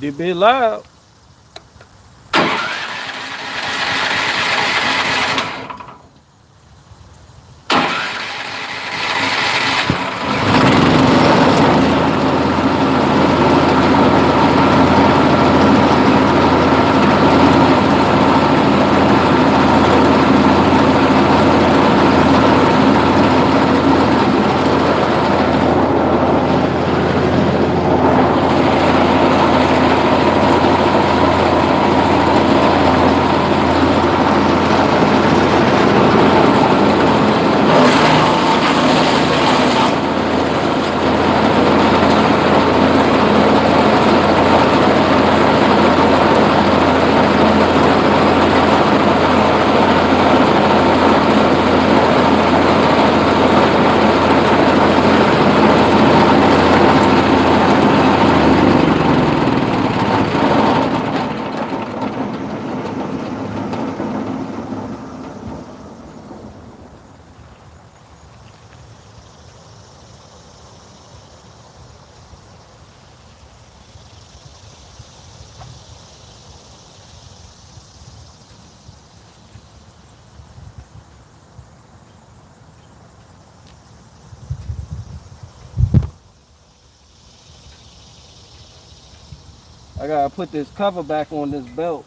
They be loud. I gotta put this cover back on this belt.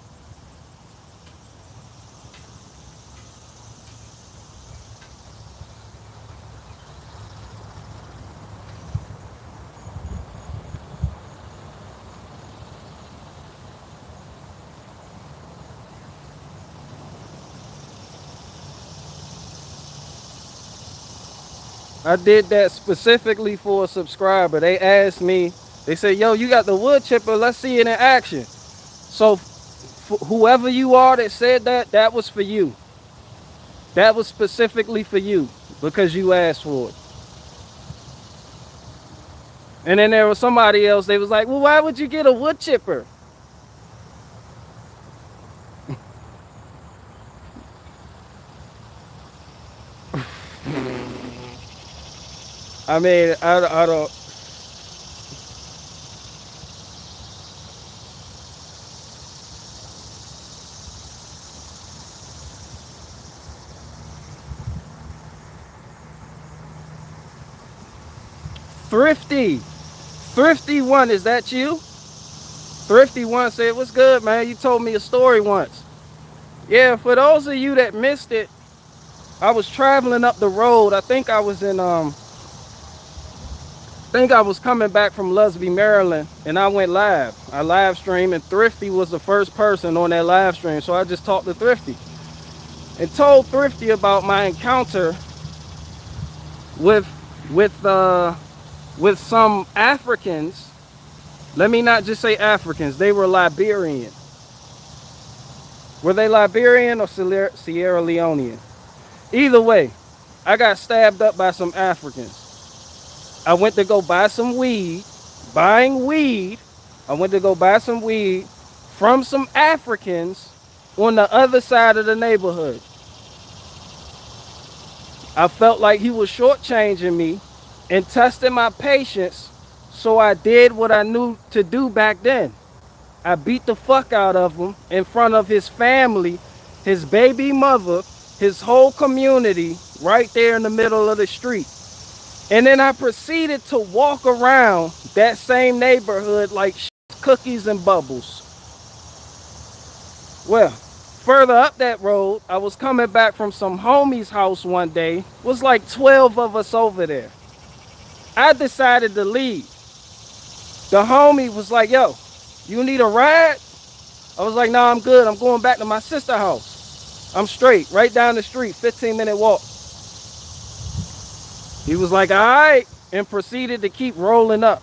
I did that specifically for a subscriber. They asked me, they said, yo, you got the wood chipper, let's see it in action. So whoever you are that said that, that was for you. That was specifically for you because you asked for it. And then there was somebody else, they was like, well, why would you get a wood chipper? I mean, I don't. Thrifty one, is that you? Thrifty one said, what's good, man? You told me a story once. Yeah, for those of you that missed it, I was traveling up the road. I think I was in I was coming back from Lusby, Maryland, and I went live. I live streamed, and Thrifty was the first person on that live stream. So I just talked to Thrifty and told Thrifty about my encounter with some Africans. Let me not just say Africans. They were Liberian. Were they Liberian or Sierra Leonean? Either way, I got stabbed up by some Africans. I went to go buy some weed. Buying weed. I went to go buy some weed from some Africans on the other side of the neighborhood. I felt like he was shortchanging me and testing my patience, so I did what I knew to do back then. I beat the fuck out of him in front of his family, his baby mother, his whole community, right there in the middle of the street. And then I proceeded to walk around that same neighborhood like cookies and bubbles. Well, further up that road, I was coming back from some homie's house one day. It was like 12 of us over there. I decided to leave. The homie was like, yo, you need a ride? I was like, nah, I'm good. I'm going back to my sister's house. I'm straight, right down the street, 15-minute walk. He was like, all right, and proceeded to keep rolling up.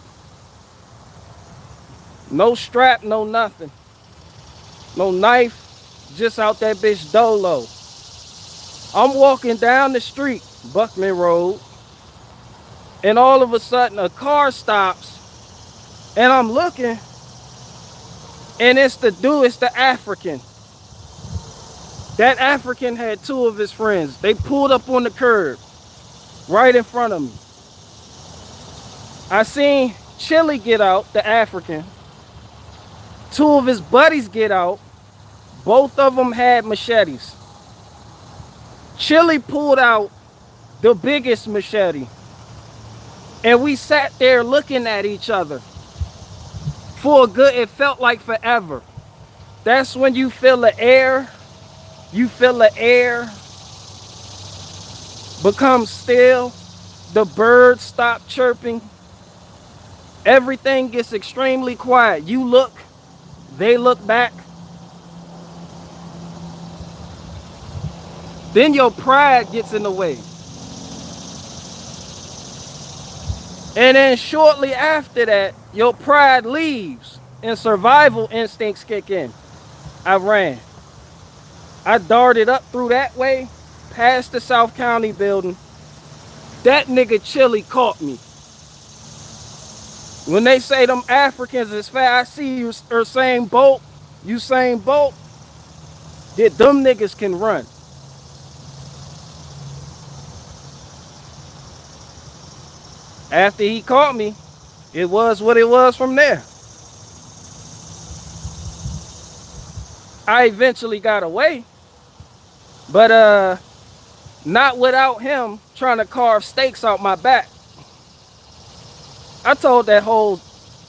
No strap, no nothing. No knife, just out that bitch dolo. I'm walking down the street, Buckman Road, and all of a sudden a car stops, and I'm looking, and it's the dude, it's the African. That African had two of his friends. They pulled up on the curb right in front of me. I seen Chili get out, the African, Two of his buddies get out. Both of them had machetes. Chili pulled out the biggest machete. And we sat there looking at each other for a good, it felt like forever. That's when you feel the air become still. The birds stop chirping. Everything gets extremely quiet. You look, they look back. Then your pride gets in the way. And then shortly after that, your pride leaves and survival instincts kick in. I ran. I darted up through that way, past the South County building. That nigga Chili caught me. When they say them Africans is fast, I see you Usain Bolt, that them niggas can run. After he caught me, it was what it was from there. I eventually got away, but not without him trying to carve steaks out my back. I told that whole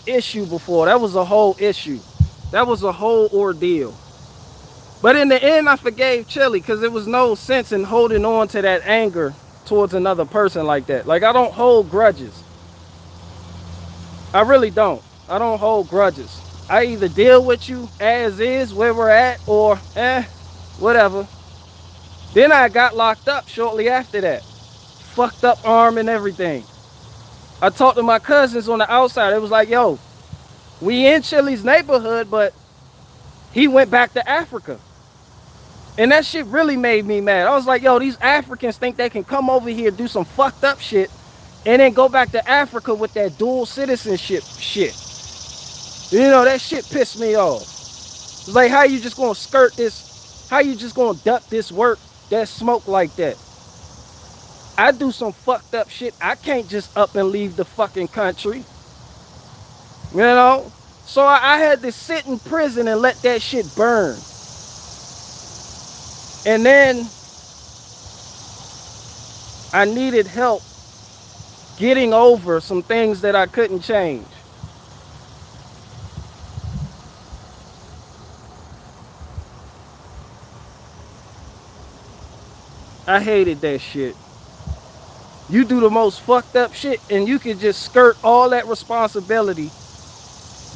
issue before. That was a whole issue. That was a whole ordeal. But in the end, I forgave Chili because there was no sense in holding on to that anger towards another person like that. Like, I don't hold grudges. I really don't. I don't hold grudges. I either deal with you as is, where we're at, or whatever. Then I got locked up shortly after that. Fucked up arm and everything. I talked to my cousins on the outside. It was like, yo, we in Chili's neighborhood, but he went back to Africa. And that shit really made me mad. I was like, yo, these Africans think they can come over here, do some fucked up shit, and then go back to Africa with that dual citizenship shit. You know, that shit pissed me off. It's like, how you just gonna skirt this? How you just gonna duck this work, that smoke like that? I do some fucked up shit. I can't just up and leave the fucking country. You know? So I had to sit in prison and let that shit burn. And then I needed help getting over some things that I couldn't change. I hated that shit. You do the most fucked up shit and you can just skirt all that responsibility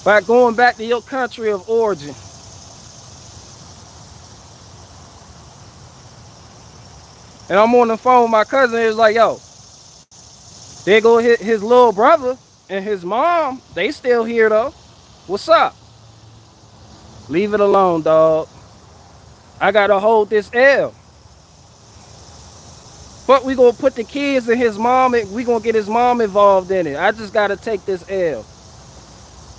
by going back to your country of origin. And I'm on the phone with my cousin. It was like, yo, there go his little brother and his mom. They still here though. What's up? Leave it alone, dog. I gotta hold this L. But we gonna put the kids and his mom, we gonna get his mom involved in it. I just gotta take this L.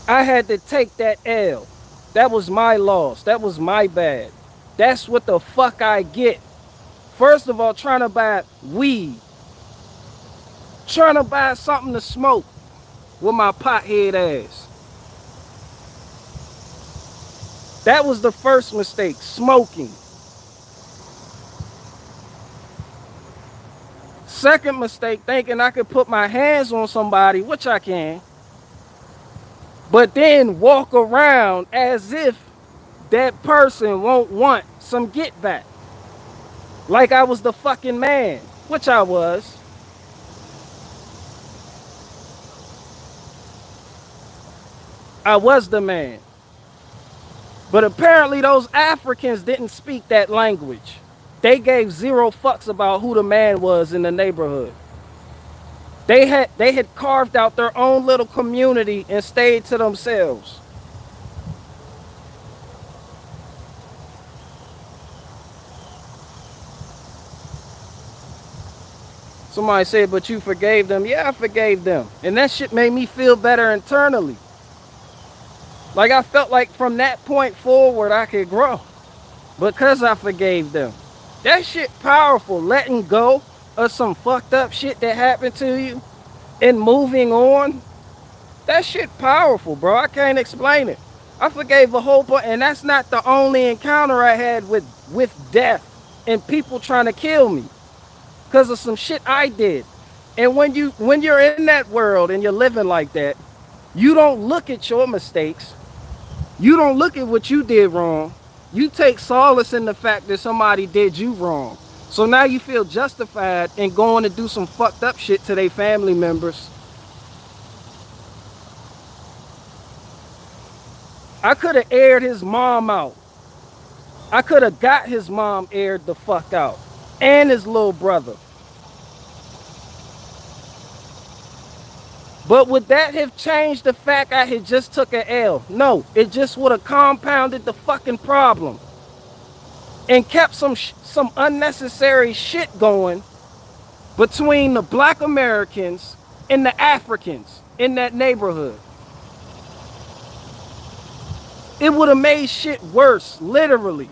I had to take that L. That was my loss. That was my bad. That's what the fuck I get. First of all, trying to buy weed. Trying to buy something to smoke with my pothead ass. That was the first mistake, smoking. Second mistake, thinking I could put my hands on somebody, which I can, but then walk around as if that person won't want some get back. Like I was the fucking man, which I was. I was the man. But apparently those Africans didn't speak that language. They gave zero fucks about who the man was in the neighborhood. They had carved out their own little community and stayed to themselves. Somebody said, but you forgave them. Yeah, I forgave them. And that shit made me feel better internally. Like I felt like from that point forward I could grow because I forgave them. That shit powerful, letting go of some fucked up shit that happened to you and moving on. That shit powerful, bro. I can't explain it. I forgave a whole bunch, and that's not the only encounter I had with death and people trying to kill me because of some shit I did. And when you're in that world and you're living like that, you don't look at your mistakes. You don't look at what you did wrong. You take solace in the fact that somebody did you wrong. So now you feel justified in going to do some fucked up shit to their family members. I could have aired his mom out. I could have got his mom aired the fuck out. And his little brother. But would that have changed the fact I had just took an L? No, it just would have compounded the fucking problem. And kept some unnecessary shit going between the black Americans and the Africans in that neighborhood. It would have made shit worse, literally.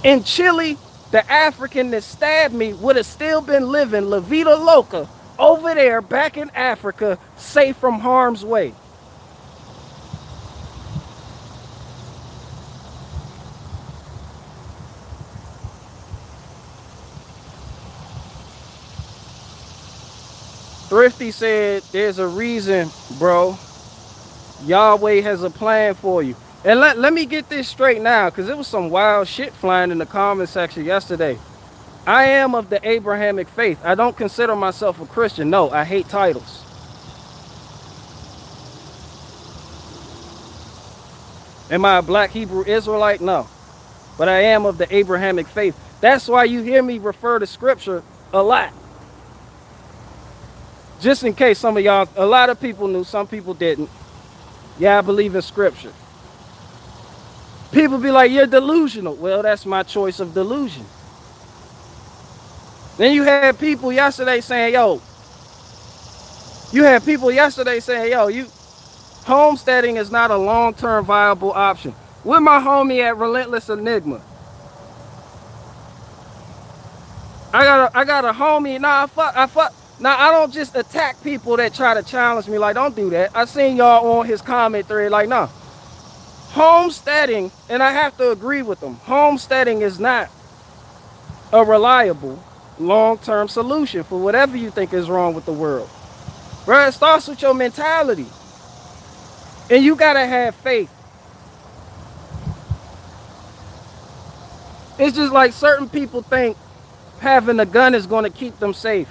In Chile, the African that stabbed me would have still been living La Vida Loca over there back in Africa, safe from harm's way. Thrifty said, there's a reason, bro. Yahweh has a plan for you. And let me get this straight now, because it was some wild shit flying in the comment section yesterday. I am of the Abrahamic faith. I don't consider myself a Christian. No, I hate titles. Am I a black Hebrew Israelite? No. But I am of the Abrahamic faith. That's why you hear me refer to scripture a lot. Just in case some of y'all, a lot of people knew, some people didn't. Yeah, I believe in scripture. People be like, you're delusional. Well, that's my choice of delusion. Then you had people yesterday saying, yo, homesteading is not a long-term viable option. With my homie at Relentless Enigma. I got a homie, Now, I don't just attack people that try to challenge me. Like, don't do that. I seen y'all on his comment thread. Like, no. Homesteading, and I have to agree with them, homesteading is not a reliable long-term solution for whatever you think is wrong with the world. Bro, it starts with your mentality. And you gotta have faith. It's just like certain people think having a gun is gonna keep them safe.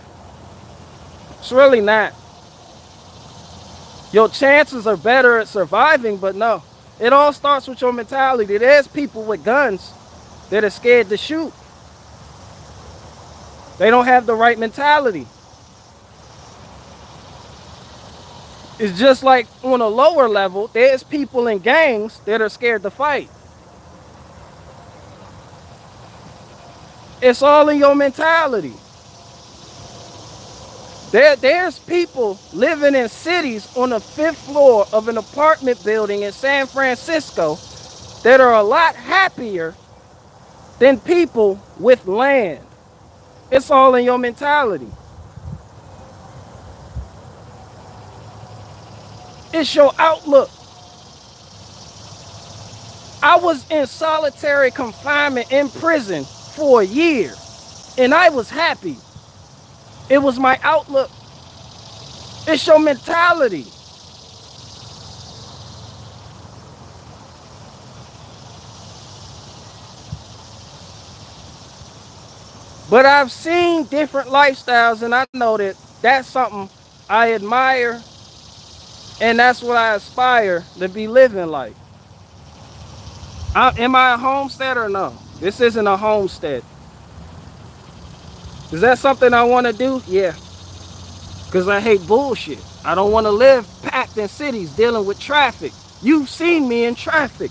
It's really not. Your chances are better at surviving, but no. It all starts with your mentality. There's people with guns that are scared to shoot. They don't have the right mentality. It's just like on a lower level, there's people in gangs that are scared to fight. It's all in your mentality. There's people living in cities on the 5th floor of an apartment building in San Francisco that are a lot happier than people with land. It's all in your mentality. It's your outlook. I was in solitary confinement in prison for a year, and I was happy. It was my outlook. It's your mentality. But I've seen different lifestyles, and I know that that's something I admire, and that's what I aspire to be living like. Am I a homesteader? No. This isn't a homestead. Is that something I want to do? Yeah. Because I hate bullshit. I don't want to live packed in cities dealing with traffic. You've seen me in traffic.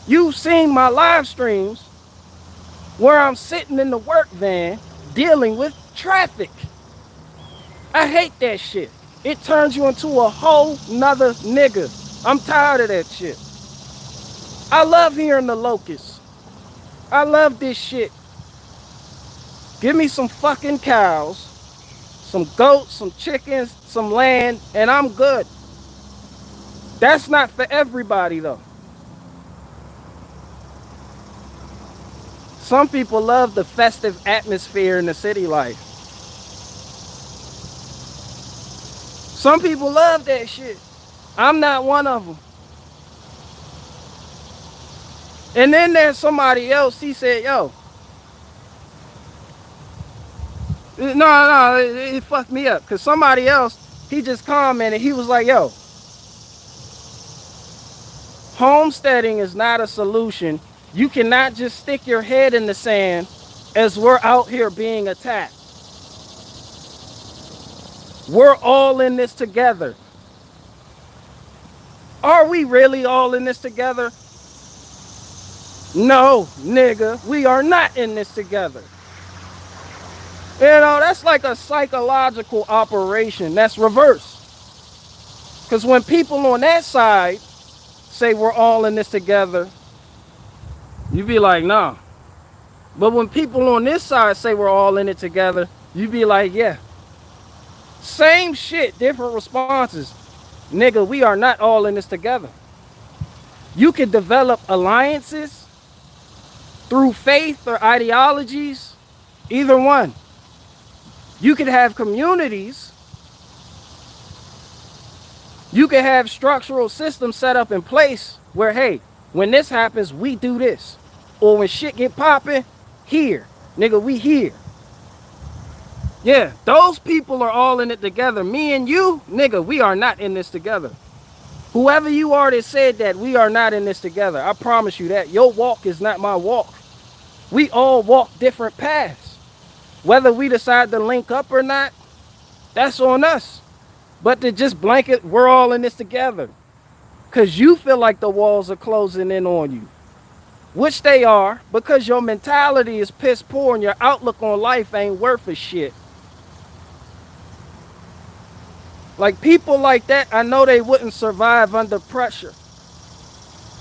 You've seen my live streams where I'm sitting in the work van dealing with traffic. I hate that shit. It turns you into a whole nother nigga. I'm tired of that shit. I love hearing the locusts. I love this shit. Give me some fucking cows, some goats, some chickens, some land, and I'm good. That's not for everybody though. Some people love the festive atmosphere in the city life. Some people love that shit. I'm not one of them. And then there's somebody else, he said, yo, no, it fucked me up. Because somebody else, he just commented, he was like, yo, homesteading is not a solution. You cannot just stick your head in the sand as we're out here being attacked. We're all in this together. Are we really all in this together? No, nigga, we are not in this together. You know, that's like a psychological operation. That's reverse. Because when people on that side say we're all in this together, you be like, nah. But when people on this side say we're all in it together, you be like, yeah. Same shit, different responses. Nigga, we are not all in this together. You can develop alliances through faith or ideologies, either one. You can have communities. You can have structural systems set up in place where, hey, when this happens, we do this. Or when shit get popping, here. Nigga, we here. Yeah, those people are all in it together. Me and you, nigga, we are not in this together. Whoever you are that said that, we are not in this together. I promise you that. Your walk is not my walk. We all walk different paths. Whether we decide to link up or not, that's on us. But to just blanket, we're all in this together. Because you feel like the walls are closing in on you. Which they are, because your mentality is piss poor and your outlook on life ain't worth a shit. Like people like that, I know they wouldn't survive under pressure.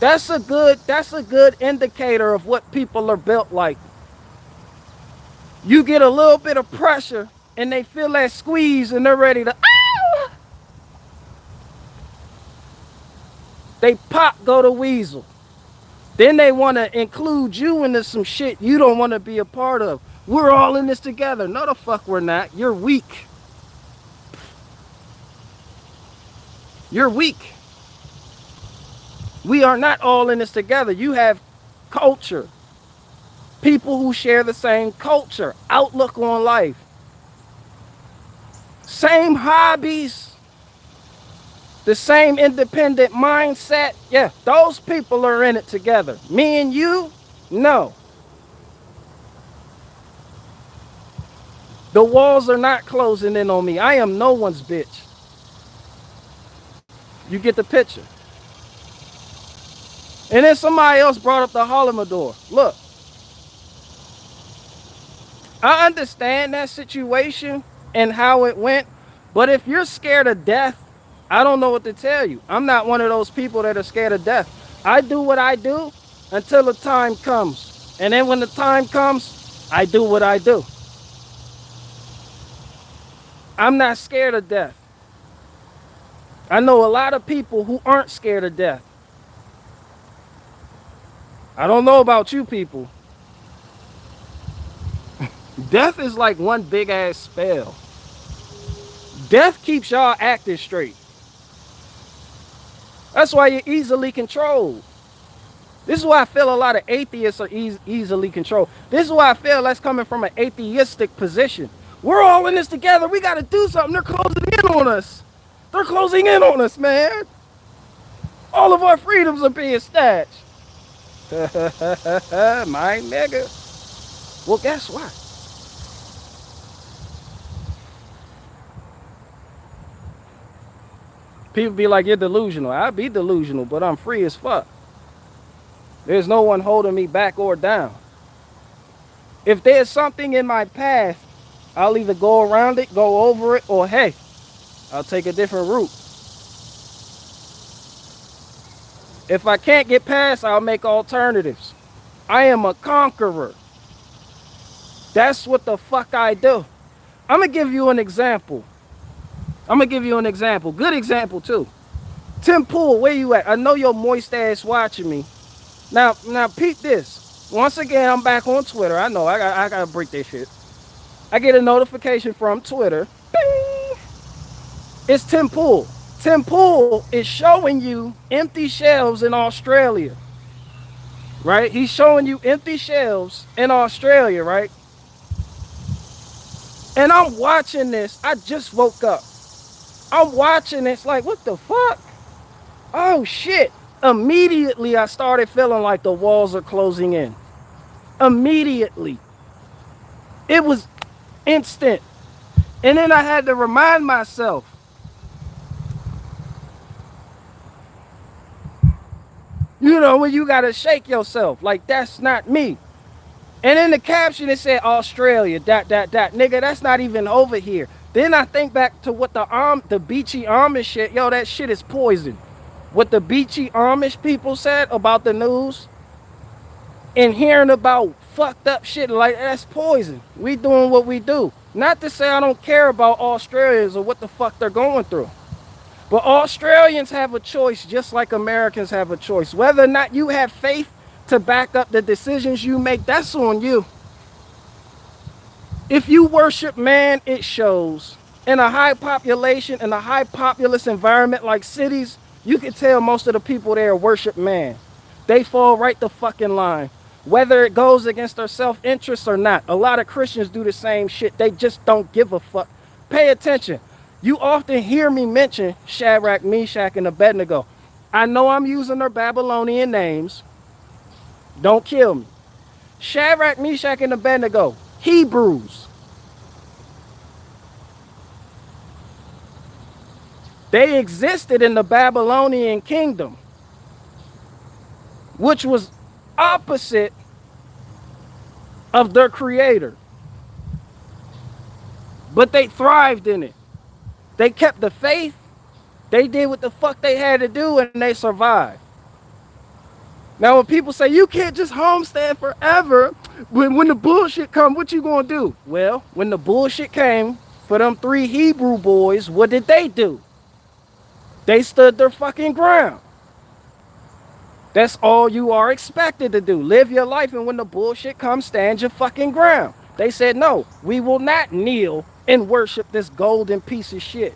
That's a good indicator of what people are built like. You get a little bit of pressure and they feel that squeeze and they're ready to, ah! They pop, go to weasel. Then they want to include you into some shit you don't want to be a part of. We're all in this together. No, the fuck we're not. You're weak. You're weak. We are not all in this together. You have culture. People who share the same culture, outlook on life. Same hobbies. The same independent mindset. Yeah, those people are in it together. Me and you, no. The walls are not closing in on me. I am no one's bitch. You get the picture. And then somebody else brought up the Holodomor. Look, I understand that situation and how it went, but if you're scared of death, I don't know what to tell you. I'm not one of those people that are scared of death. I do what I do until the time comes. And then when the time comes, I do what I do. I'm not scared of death. I know a lot of people who aren't scared of death. I don't know about you people. Death is like one big ass spell. Death keeps y'all acting straight. That's why you're easily controlled. This is why I feel a lot of atheists are easily controlled. This is why I feel that's coming from an atheistic position. We're all in this together. We got to do something. They're closing in on us. They're closing in on us, man. All of our freedoms are being snatched. My nigga. Well, guess what? People be like, you're delusional. I be delusional, but I'm free as fuck. There's no one holding me back or down. If there's something in my path, I'll either go around it, go over it, or hey, I'll take a different route. If I can't get past, I'll make alternatives. I am a conqueror. That's what the fuck I do. I'm gonna give you an example. Good example too. Tim Pool, where you at? I know your moist ass watching me. Now, peep this. Once again, I'm back on Twitter. I know, I gotta break this shit. I get a notification from Twitter. Bing! It's Tim Pool. Tim Pool is showing you empty shelves in Australia. Right? He's showing you empty shelves in Australia, right? And I'm watching this. I just woke up. I'm watching this like, what the fuck? Oh shit. Immediately I started feeling like the walls are closing in. Immediately. It was instant. And then I had to remind myself, you know, when you gotta shake yourself, like that's not me. And in the caption it said Australia, ... Nigga, that's not even over here. Then I think back to what the Beachy Amish shit, yo, that shit is poison. What the Beachy Amish people said about the news and hearing about fucked up shit, like that's poison. We doing what we do. Not to say I don't care about Australians or what the fuck they're going through. But Australians have a choice just like Americans have a choice. Whether or not you have faith to back up the decisions you make, that's on you. If you worship man, it shows. In a high population, in a high populous environment like cities, you can tell most of the people there worship man. They fall right the fucking line. Whether it goes against their self-interest or not. A lot of Christians do the same shit. They just don't give a fuck. Pay attention. You often hear me mention Shadrach, Meshach, and Abednego. I know I'm using their Babylonian names. Don't kill me. Shadrach, Meshach, and Abednego, Hebrews. They existed in the Babylonian kingdom, which was opposite of their creator. But they thrived in it. They kept the faith. They did what the fuck they had to do and they survived. Now when people say you can't just homestead forever, when the bullshit come, what you gonna do? Well, when the bullshit came for them 3 Hebrew boys, what did they do? They stood their fucking ground. That's all you are expected to do. Live your life, and when the bullshit comes, stand your fucking ground. They said, no, we will not kneel and worship this golden piece of shit.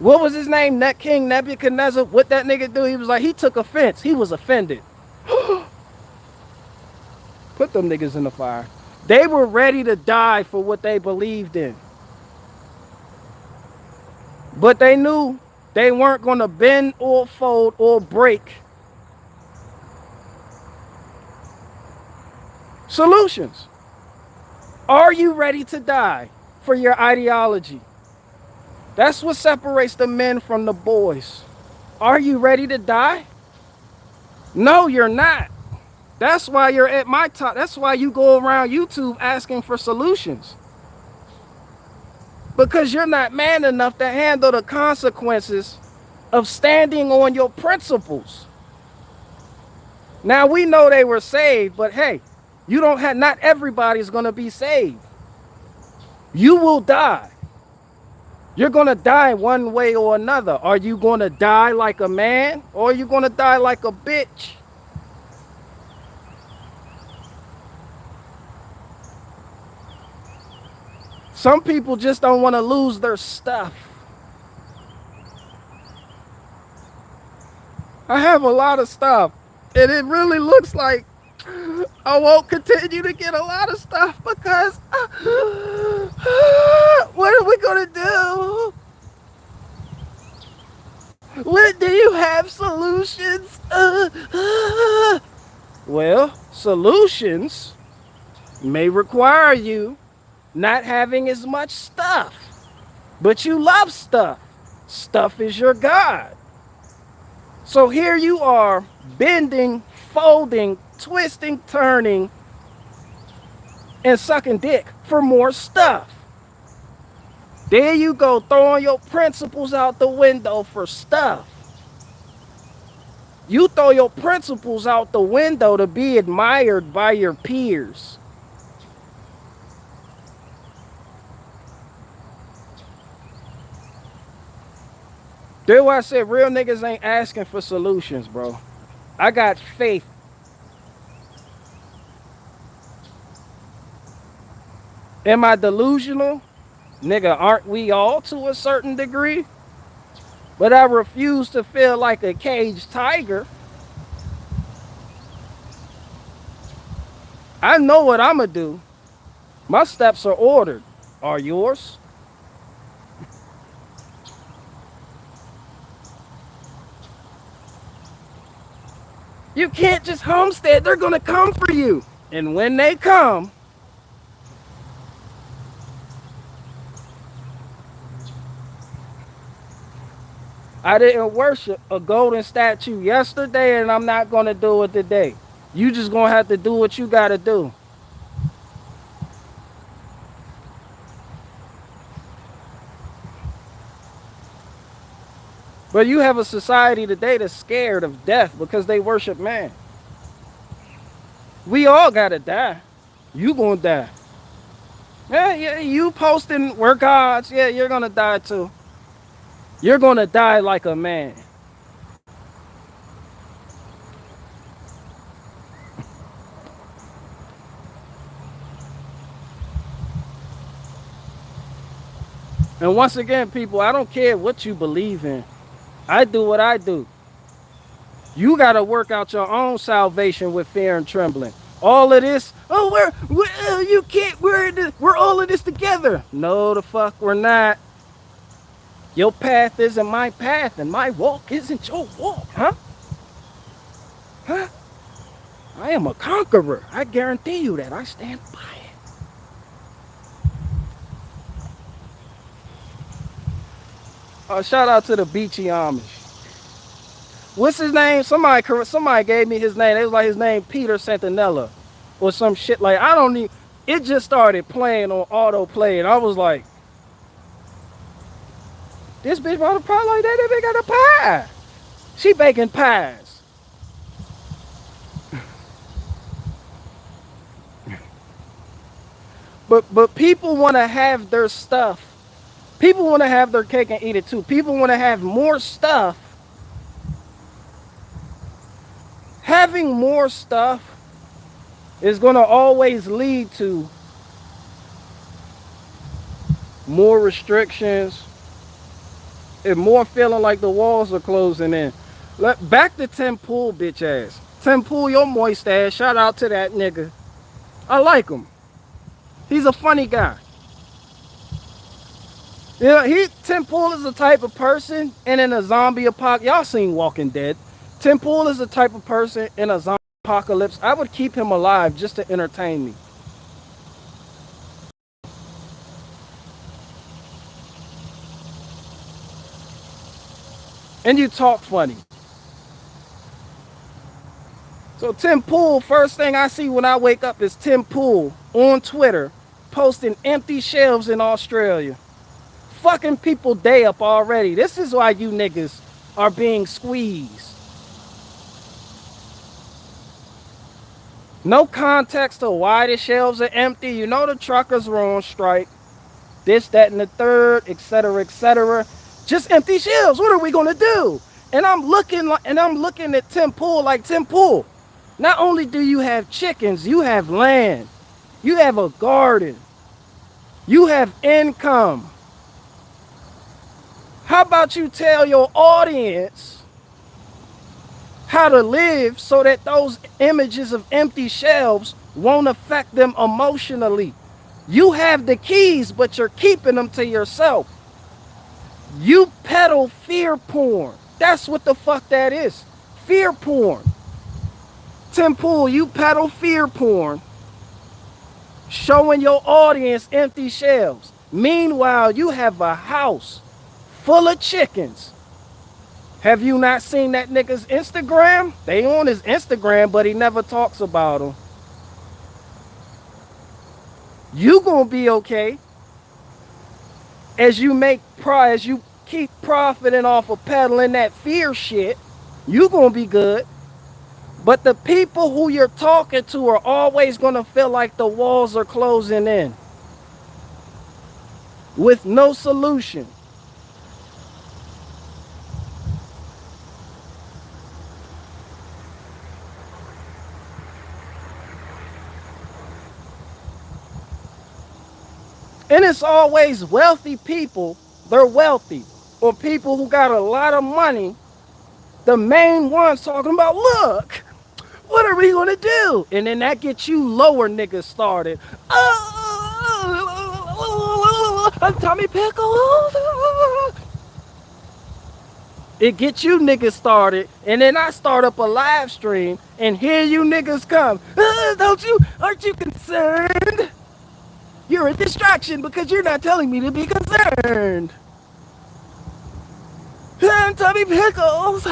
What was his name? King Nebuchadnezzar. What that nigga do? He was like, he took offense. He was offended. Put them niggas in the fire. They were ready to die for what they believed in. But they knew they weren't going to bend or fold or break. Solutions. Are you ready to die for your ideology? That's what separates the men from the boys. Are you ready to die? No, you're not. That's why you're at my top. That's why you go around YouTube asking for solutions. Because you're not man enough to handle the consequences of standing on your principles. Now we know they were saved, but hey, you don't have, not everybody's gonna be saved. You will die. You're gonna die one way or another. Are you gonna die like a man, or are you gonna die like a bitch? Some people just don't want to lose their stuff. I have a lot of stuff, and it really looks like I won't continue to get a lot of stuff because what are we gonna do? What, do you have solutions? Well, solutions may require you not having as much stuff, but you love stuff. Stuff is your God. So here you are, bending, folding, twisting, turning, and sucking dick for more stuff. There you go, throwing your principles out the window for stuff. You throw your principles out the window to be admired by your peers. That's why I said real niggas ain't asking for solutions, bro. I got faith. Am I delusional? Nigga, aren't we all to a certain degree? But I refuse to feel like a caged tiger. I know what I'ma do. My steps are ordered. Are yours? You can't just homestead. They're gonna come for you. And when they come, I didn't worship a golden statue yesterday, and I'm not gonna do it today. You just gonna have to do what you gotta do. But you have a society today that's scared of death because they worship man. We all gotta die. You gonna die. Yeah, you posting we're gods. Yeah, you're gonna die too. You're gonna die like a man. And once again, people, I don't care what you believe in. I do what I do. You got to work out your own salvation with fear and trembling. All of this, oh, you can't, we're all in this together. No, the fuck, we're not. Your path isn't my path, and my walk isn't your walk, huh? Huh? I am a conqueror. I guarantee you that. I stand by it. Shout out to the Beachy Amish. What's his name? Somebody gave me his name. It was like his name Peter Santinella or some shit. Like, I don't need. It just started playing on autoplay, and I was like, this bitch bought a pie like that. That bitch got a pie. She baking pies. But people want to have their stuff. People want to have their cake and eat it too. People want to have more stuff. Having more stuff is going to always lead to more restrictions and more feeling like the walls are closing in. Back to Tim Pool, bitch ass. Tim Pool, your moist ass. Shout out to that nigga. I like him. He's a funny guy. You know, Tim Pool is the type of person, and in a zombie apocalypse, y'all seen Walking Dead. Tim Pool is the type of person in a zombie apocalypse, I would keep him alive just to entertain me. And you talk funny. So Tim Pool, first thing I see when I wake up is Tim Pool on Twitter posting empty shelves in Australia. Fucking people day up already. This is why you niggas are being squeezed. No context to why the shelves are empty. You know the truckers were on strike. This, that, and the third, etc., etc. Just empty shelves. What are we gonna do? And I'm looking at Tim Pool like, Tim Pool, not only do you have chickens, you have land, you have a garden, you have income. How about you tell your audience how to live so that those images of empty shelves won't affect them emotionally? You have the keys, but you're keeping them to yourself. You peddle fear porn. That's what the fuck that is. Fear porn. Tim Pool, you peddle fear porn, showing your audience empty shelves. Meanwhile, you have a house full of chickens. Have you not seen that nigga's Instagram? They on his Instagram, but he never talks about them. You gonna be okay as you keep profiting off of peddling that fear shit. You gonna be good. But the people who you're talking to are always gonna feel like the walls are closing in with no solution. And it's always wealthy people, they're wealthy, or people who got a lot of money, the main ones talking about, look, what are we gonna do? And then that gets you lower niggas started. I'm Tommy Pickles. It gets you niggas started, and then I start up a live stream, and here you niggas come. Aren't you concerned? You're a distraction because you're not telling me to be concerned. I'm Tommy Pickles.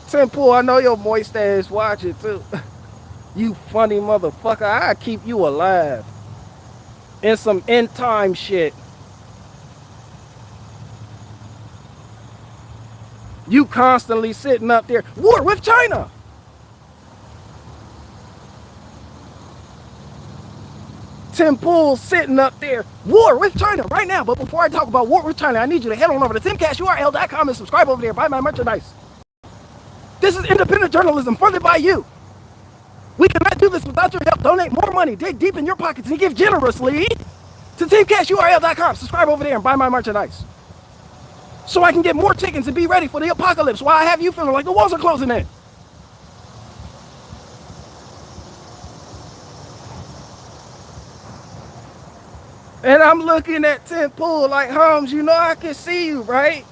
Simple, I know your moist ass watch it too. You funny motherfucker, I keep you alive. In some end time shit. You constantly sitting up there, war with China. Tim Pool's sitting up there, war with China right now. But before I talk about war with China, I need you to head on over to timcashurl.com and subscribe over there, buy my merchandise. This is independent journalism funded by you. We cannot do this without your help. Donate more money, dig deep in your pockets, and give generously to timcashurl.com. Subscribe over there and buy my merchandise. So I can get more chickens and be ready for the apocalypse while I have you feeling like the walls are closing in. And I'm looking at Tim Pool like, Holmes, you know I can see you, right?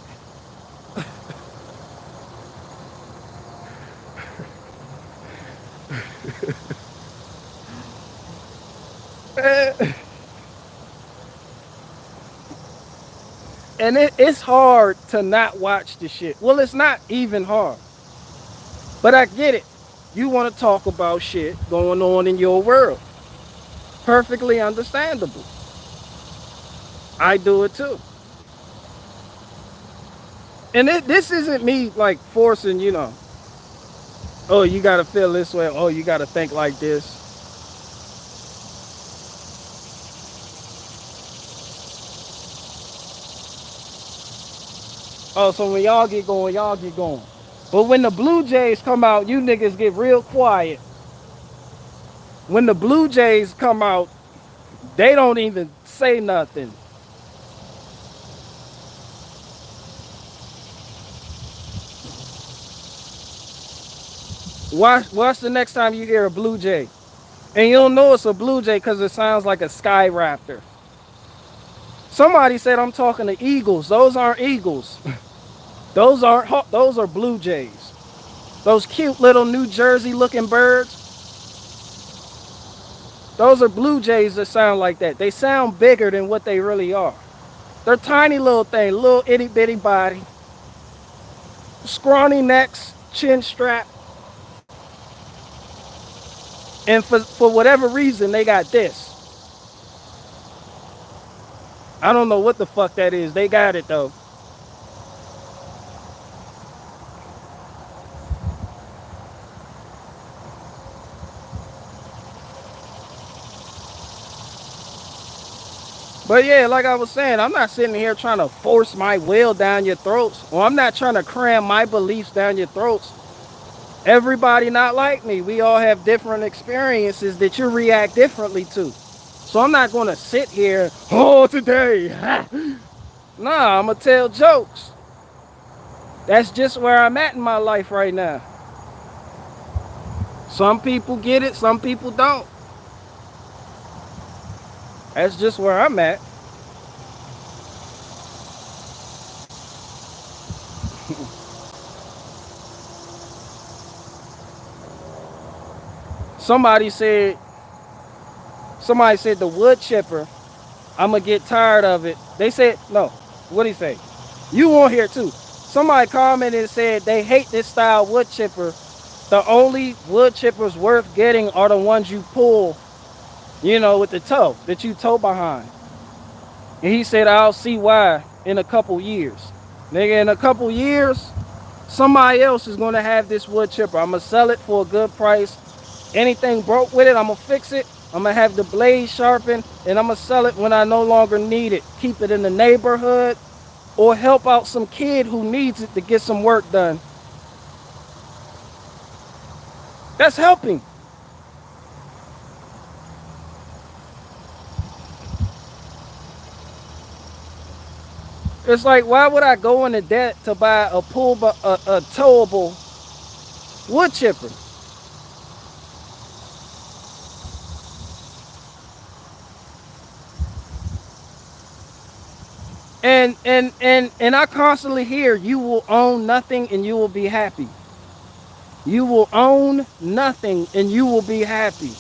And it's hard to not watch the shit. Well, it's not even hard. But I get it. You want to talk about shit going on in your world. Perfectly understandable. I do it too. And this isn't me like forcing, you know, oh, you got to feel this way. Oh, you got to think like this. Oh, so when y'all get going, y'all get going. But when the Blue Jays come out, you niggas get real quiet. When the Blue Jays come out, they don't even say nothing. Watch the next time you hear a Blue Jay. And you'll know it's a Blue Jay because it sounds like a Sky Raptor. Somebody said I'm talking to eagles. Those aren't eagles. Those are Blue Jays. Those cute little New Jersey looking birds. Those are Blue Jays that sound like that. They sound bigger than what they really are. They're tiny little things, little itty bitty body, scrawny necks, chin strap. And for whatever reason, they got this. I don't know what the fuck that is. They got it though. But yeah, like I was saying, I'm not sitting here trying to force my will down your throats, or I'm not trying to cram my beliefs down your throats. Everybody not like me. We all have different experiences that you react differently to. So I'm not going to sit here, oh, today. Nah, I'm going to tell jokes. That's just where I'm at in my life right now. Some people get it, some people don't. That's just where I'm at. Somebody said the wood chipper, I'm gonna get tired of it. They said, no, what'd he say? You won't hear too. Somebody commented and said they hate this style wood chipper. The only wood chippers worth getting are the ones you pull, you know, with the toe, that you tow behind. And he said, I'll see why in a couple years. Nigga, in a couple years, somebody else is gonna have this wood chipper. I'm gonna sell it for a good price. Anything broke with it, I'm gonna fix it. I'm gonna have the blade sharpened, and I'm gonna sell it when I no longer need it. Keep it in the neighborhood, or help out some kid who needs it to get some work done. That's helping. It's like, why would I go into debt to buy a a towable wood chipper? And I constantly hear, you will own nothing and you will be happy. You will own nothing and you will be happy.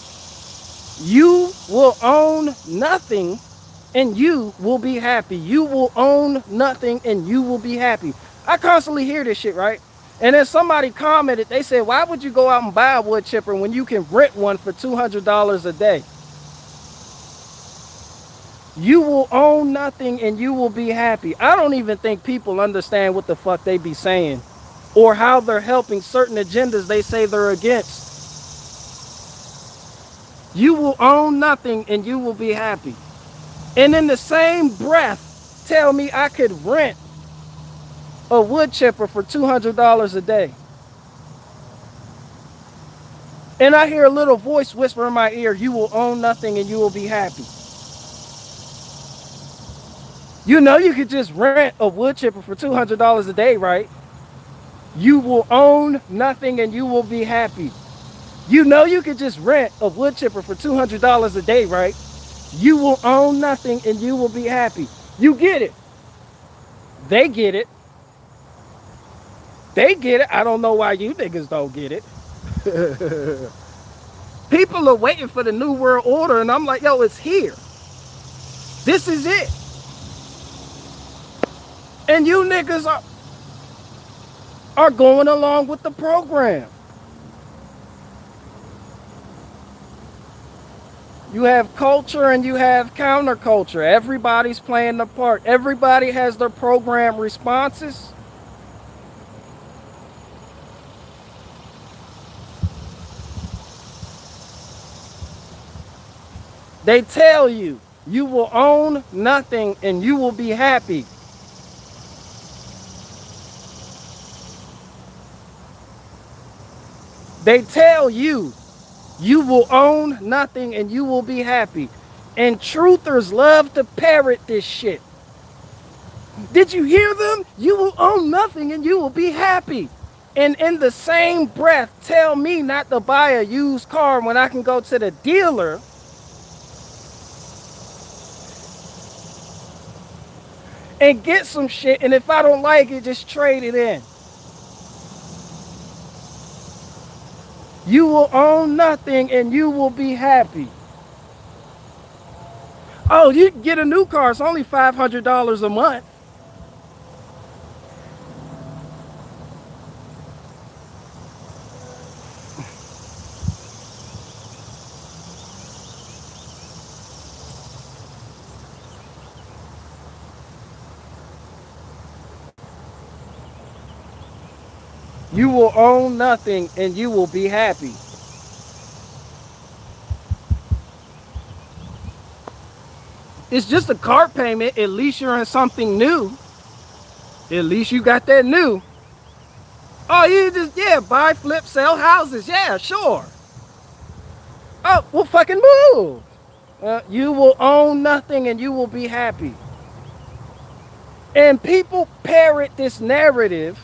You will own nothing and you will be happy. You will own nothing and you will be happy. I constantly hear this shit, right? And then somebody commented, they said, why would you go out and buy a wood chipper when you can rent one for $200 a day? You will own nothing and you will be happy. I don't even think people understand what the fuck they be saying or how they're helping certain agendas they say they're against. You will own nothing and you will be happy. And in the same breath, tell me I could rent a wood chipper for $200 a day. And I hear a little voice whisper in my ear, you will own nothing and you will be happy. You know you could just rent a wood chipper for $200 a day, right? You will own nothing and you will be happy. You know you could just rent a wood chipper for $200 a day, right? You will own nothing and you will be happy. You get it. They get it. They get it. I don't know why you niggas don't get it. People are waiting for the new world order, and I'm like, yo, it's here. This is it. And you niggas are going along with the program. You have culture and you have counterculture. Everybody's playing their part. Everybody has their program responses. They tell you, you will own nothing and you will be happy. They tell you, you will own nothing and you will be happy. And truthers love to parrot this shit. Did you hear them? You will own nothing and you will be happy. And in the same breath, tell me not to buy a used car when I can go to the dealer and get some shit, and if I don't like it, just trade it in. You will own nothing and you will be happy. Oh, you can get a new car. It's only $500 a month. You will own nothing and you will be happy. It's just a car payment. At least you're in something new. At least you got that new. Oh, you just, yeah, buy, flip, sell houses. Yeah, sure. Oh, well, fucking move. You will own nothing and you will be happy. And people parrot this narrative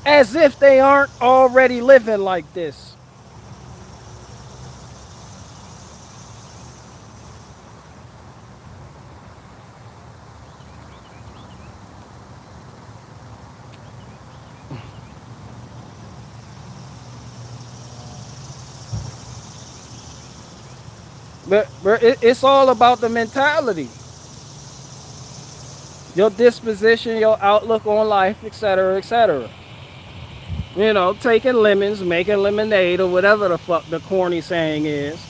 as if they aren't already living like this. But it's all about the mentality, your disposition, your outlook on life, etc., etc. You know, taking lemons, making lemonade, or whatever the fuck the corny saying is.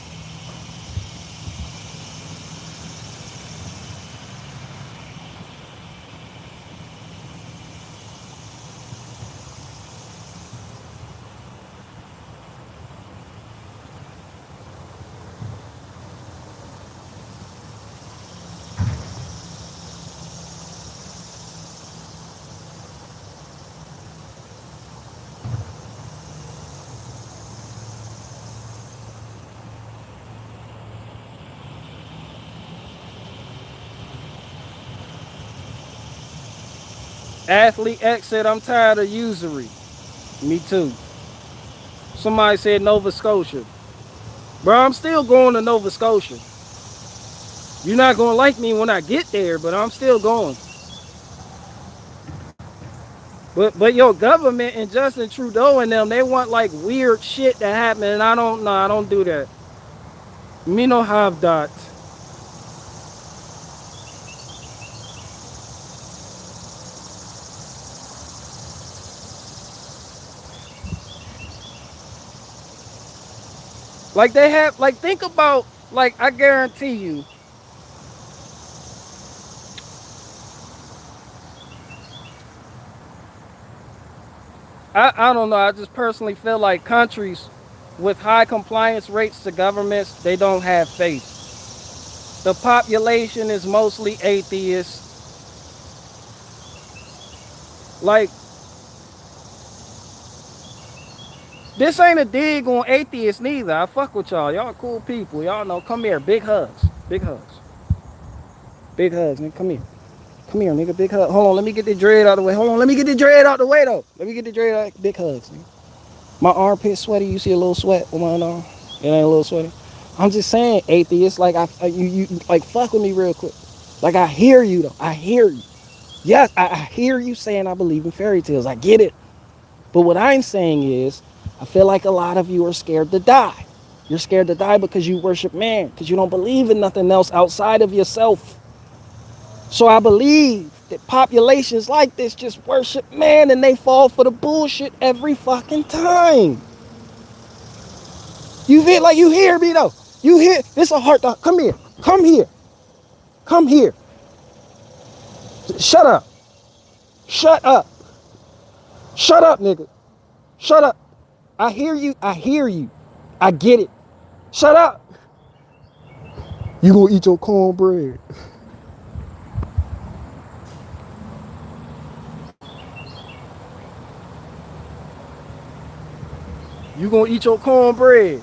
Athlete X said, I'm tired of usury. Me too. Somebody said Nova Scotia. Bro, I'm still going to Nova Scotia. You're not going to like me when I get there, but I'm still going. But your government and Justin Trudeau and them, they want like weird shit to happen, and I don't do that. Me no have that. Like they have, like think about, like I guarantee you, I don't know, I just personally feel like countries with high compliance rates to governments, they don't have faith. The population is mostly atheists. Like, this ain't a dig on atheists neither. I fuck with y'all. Y'all cool people. Y'all know. Come here. Big hugs. Big hugs. Big hugs, nigga. Come here. Come here, nigga. Big hug. Hold on. Let me get the dread out of the way. Hold on. Let me get the dread out of the way, though. Let me get the dread out. Big hugs, nigga. My armpit sweaty. You see a little sweat on my arm? It ain't a little sweaty. I'm just saying, atheists, like, you like, fuck with me real quick. Like, I hear you, though. I hear you. Yes, I hear you saying I believe in fairy tales. I get it. But what I'm saying is, I feel like a lot of you are scared to die. You're scared to die because you worship man, because you don't believe in nothing else outside of yourself. So I believe that populations like this just worship man and they fall for the bullshit every fucking time. You feel like you hear me though. You hear, this a heart to, come here. Come here. Come here. Shut up. Shut up. Shut up, nigga. Shut up. I hear you. I hear you. I get it. Shut up. You gonna eat your cornbread. You gonna eat your cornbread.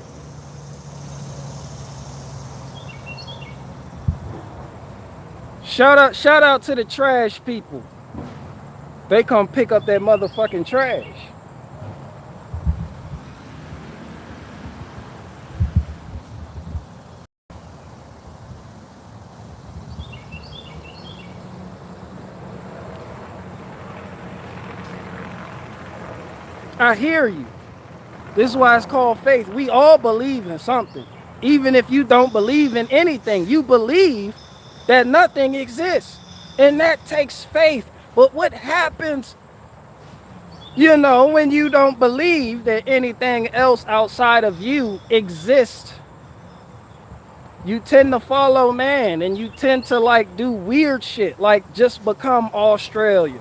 Shout out to the trash people. They come pick up that motherfucking trash. I hear you. This is why it's called faith. We all believe in something. Even if you don't believe in anything, you believe that nothing exists. And that takes faith. But what happens, when you don't believe that anything else outside of you exists? You tend to follow man and you tend to like do weird shit, like just become Australia.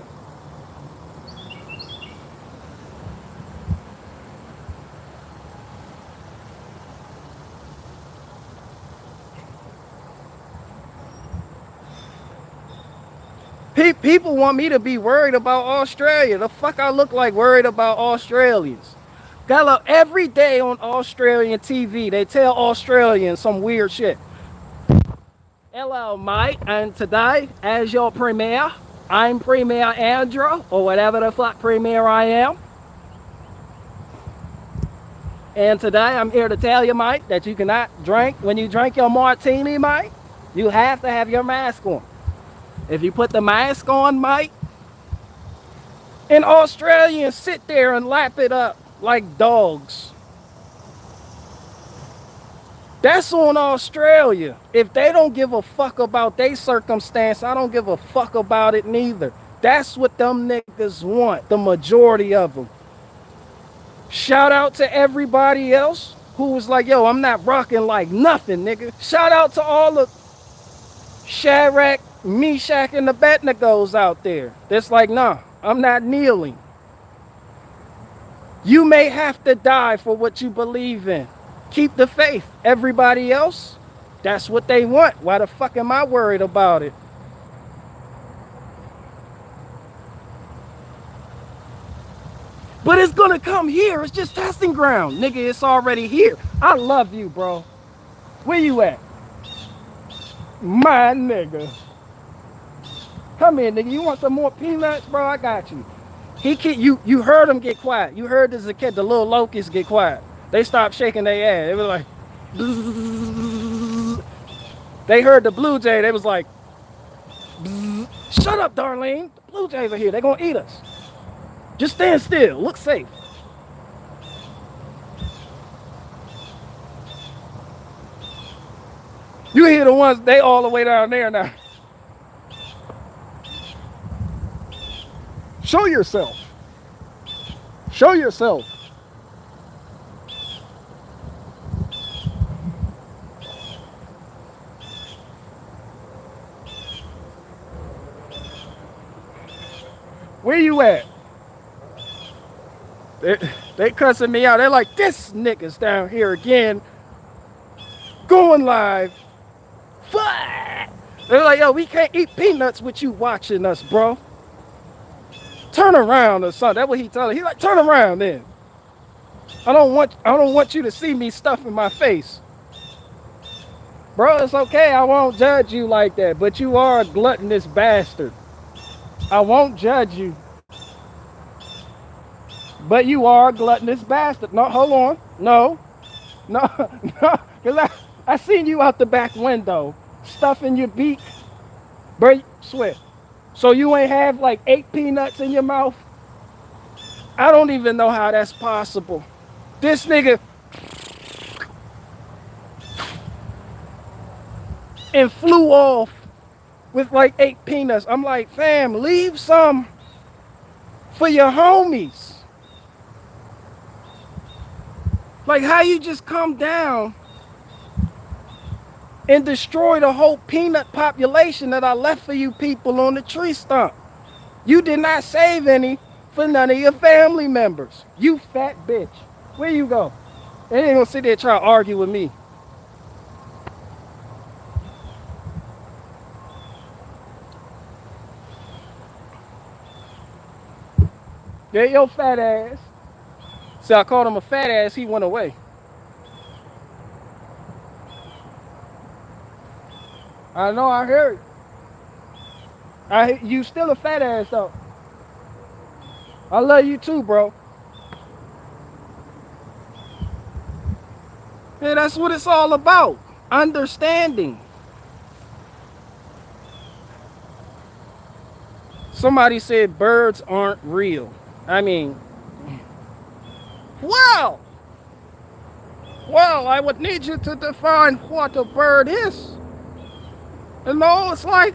People want me to be worried about Australia. The fuck I look like worried about Australians? Got every day on Australian TV, they tell Australians some weird shit. Hello, mate, and today, as your premier, I'm Premier Andrew, or whatever the fuck premier I am. And today, I'm here to tell you, mate, that you cannot drink. When you drink your martini, mate, you have to have your mask on. If you put the mask on, mate, and Australians sit there and lap it up like dogs. That's on Australia. If they don't give a fuck about their circumstance, I don't give a fuck about it neither. That's what them niggas want, the majority of them. Shout out to everybody else who was like, yo, I'm not rocking like nothing, nigga. Shout out to all the Shadrach, Meshach, and Abednego's out there. That's like, nah, I'm not kneeling. You may have to die for what you believe in. Keep the faith. Everybody else, that's what they want. Why the fuck am I worried about it? But it's gonna come here. It's just testing ground. Nigga, it's already here. I love you, bro. Where you at? My nigga. Come here, nigga. You want some more peanuts, bro? I got you. You heard them get quiet. You heard the little locusts get quiet. They stopped shaking their ass. They were like, bzzz. They heard the blue jay. They was like, bzzz. Shut up, Darlene. The blue jays are here. They're gonna eat us. Just stand still. Look safe. You hear the ones, they all the way down there now. Show yourself. Show yourself. Where you at? They cussing me out. They're like, this nigga's down here again. Going live. They're like, yo, we can't eat peanuts with you watching us, bro. Turn around or something. That's what he told me. He's like, turn around then. I don't want you to see me stuffing my face. Bro, it's okay. I won't judge you like that. But you are a gluttonous bastard. I won't judge you. But you are a gluttonous bastard. No, hold on. No. Because I seen you out the back window stuffing your beak. Bro, swear. So you ain't have like 8 peanuts in your mouth? I don't even know how that's possible. This nigga and flew off with like 8 peanuts. I'm like, fam, leave some for your homies. Like, how you just come down and destroy the whole peanut population that I left for you people on the tree stump? You did not save any for none of your family members. You fat bitch. Where you go? They ain't gonna sit there trying to argue with me. Yeah, your fat ass. See, I called him a fat ass, he went away. I know, I heard. You still a fat ass though. I love you too, bro. Yeah, that's what it's all about. Understanding. Somebody said birds aren't real. I mean, well, I would need you to define what a bird is. You know, it's like,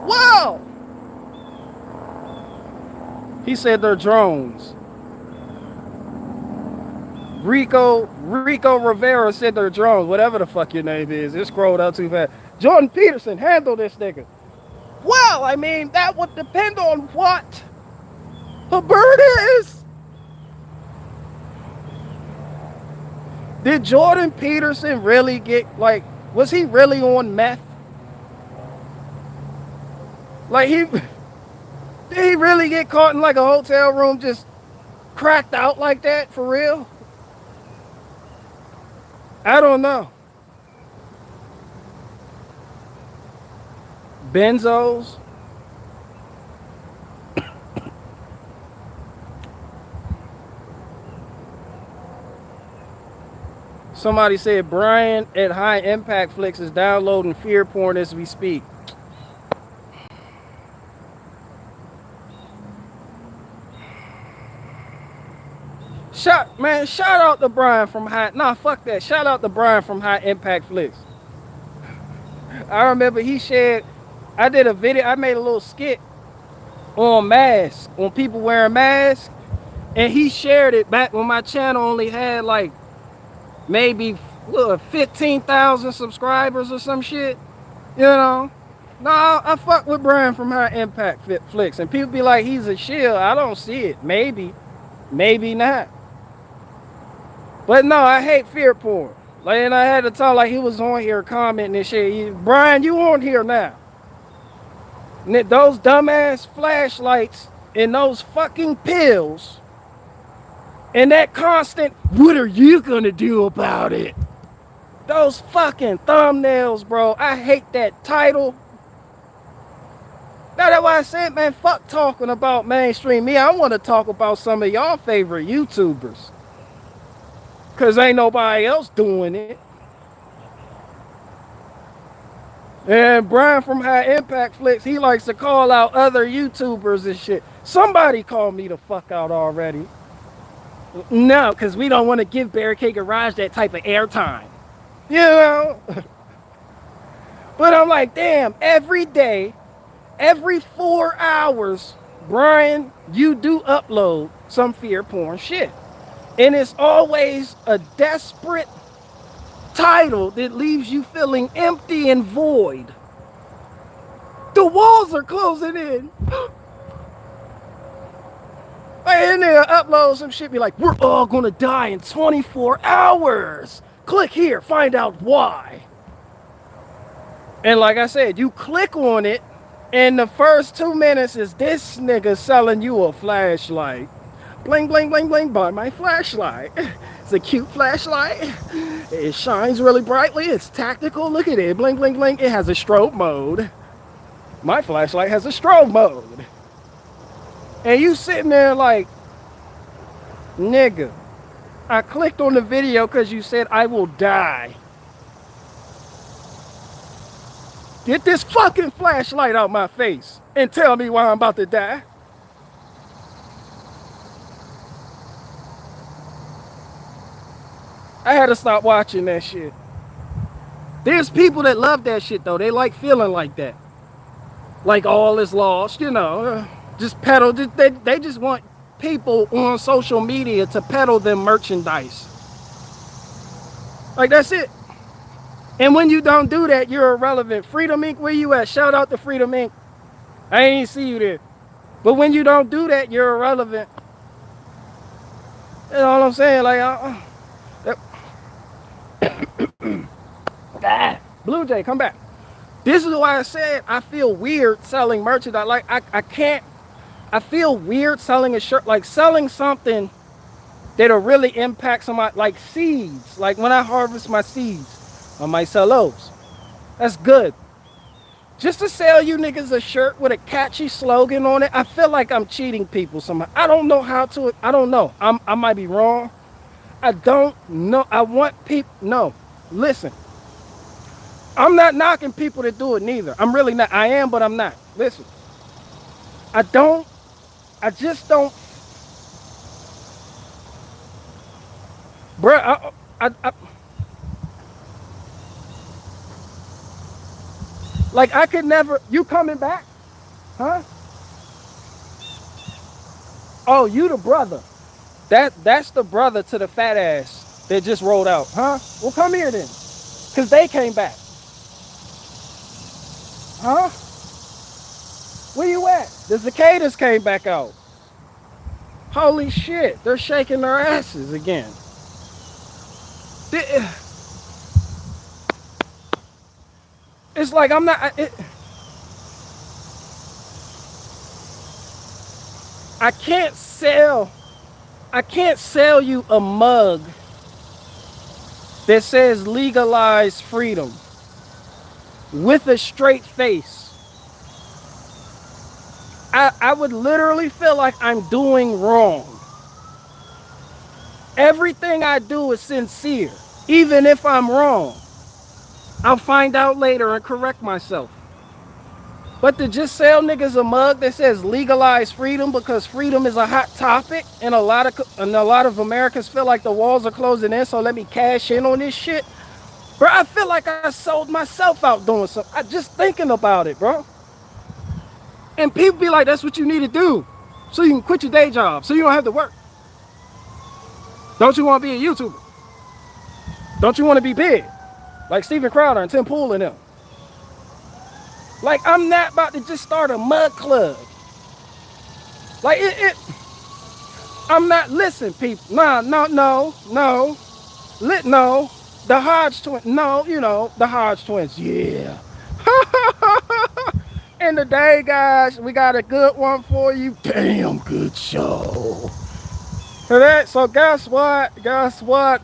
well, he said they're drones. Rico Rivera said they're drones, whatever the fuck your name is. It scrolled out too fast. Jordan Peterson, handle this nigga. Well, I mean, that would depend on what a bird is. Did Jordan Peterson really get, like, was he really on meth? Like, did he really get caught in like a hotel room just cracked out like that for real? I don't know. Benzos. Somebody said Brian at High Impact Flicks is downloading fear porn as we speak. Shout out to Brian from High. Nah, fuck that. Shout out to Brian from High Impact Flicks. I remember he shared. I did a video. I made a little skit on masks, on people wearing masks, and he shared it back when my channel only had like maybe 15,000 subscribers or some shit. You know. No, I fuck with Brian from High Impact Flicks, and people be like, he's a shill. I don't see it. Maybe not. But no, I hate fear porn. Like, and I had to talk like he was on here commenting and shit. Brian, you on here now. And those dumbass flashlights and those fucking pills And that constant, what are you gonna do about it? Those fucking thumbnails, bro. I hate that title. Now that's why I said, man, fuck talking about mainstream me. I want to talk about some of y'all favorite YouTubers. Cause ain't nobody else doing it. And Brian from High Impact Flicks, he likes to call out other YouTubers and shit. Somebody call me the fuck out already. No, because we don't want to give Barricade Garage that type of airtime. You know? But I'm like, damn, every day, every 4 hours, Brian, you do upload some fear porn shit. And it's always a desperate title that leaves you feeling empty and void. The walls are closing in. And then upload some shit, be like, we're all gonna die in 24 hours. Click here, find out why. And like I said, you click on it, and the first 2 minutes is this nigga selling you a flashlight. Bling, bling, bling, bling, buy my flashlight. It's a cute flashlight. It shines really brightly. It's tactical. Look at it. Bling, bling, bling. It has a strobe mode. My flashlight has a strobe mode. And you sitting there like, nigga, I clicked on the video because you said I will die. Get this fucking flashlight out my face and tell me why I'm about to die. I had to stop watching that shit. There's people that love that shit though. They like feeling like that. Like all is lost, you know. Just peddle. They just want people on social media to peddle them merchandise. Like that's it. And when you don't do that, you're irrelevant. Freedom Inc., where you at? Shout out to Freedom Inc. I ain't see you there. But when you don't do that, you're irrelevant. You know what I'm saying? Like, Blue Jay, come back. This is why I said I feel weird selling merchandise. Like, I can't. I feel weird selling a shirt. Like, selling something that'll really impact somebody. Like seeds. Like, when I harvest my seeds, I might sell those. That's good. Just to sell you niggas a shirt with a catchy slogan on it, I feel like I'm cheating people somehow. I don't know how to. I don't know. I might be wrong. I don't know. I want people. No. Listen. I'm not knocking people that do it neither. I'm really not. I am, but I'm not. Listen. I just don't. Bruh, like I could never. You coming back? Huh? Oh, you the brother. That's the brother to the fat ass that just rolled out. Huh? Well, come here then. Because they came back. Huh? Where you at? The cicadas came back out. Holy shit. They're shaking their asses again. It's like I'm not. I can't sell you a mug that says legalize freedom with a straight face. I would literally feel like I'm doing wrong. Everything I do is sincere, even if I'm wrong. I'll find out later and correct myself. But to just sell niggas a mug that says legalize freedom because freedom is a hot topic and a lot of Americans feel like the walls are closing in, so let me cash in on this shit. Bro, I feel like I sold myself out doing something. I just thinking about it, bro. And people be like, that's what you need to do so you can quit your day job, so you don't have to work. Don't you want to be a YouTuber? Don't you want to be big? Like Steven Crowder and Tim Pool and them. Like, I'm not about to just start a mug club. Like, I'm not, listen, people. No. The Hodge twins, no, you know, the Hodge twins, yeah. And today, guys, we got a good one for you. Damn good show. So guess what? Guess what?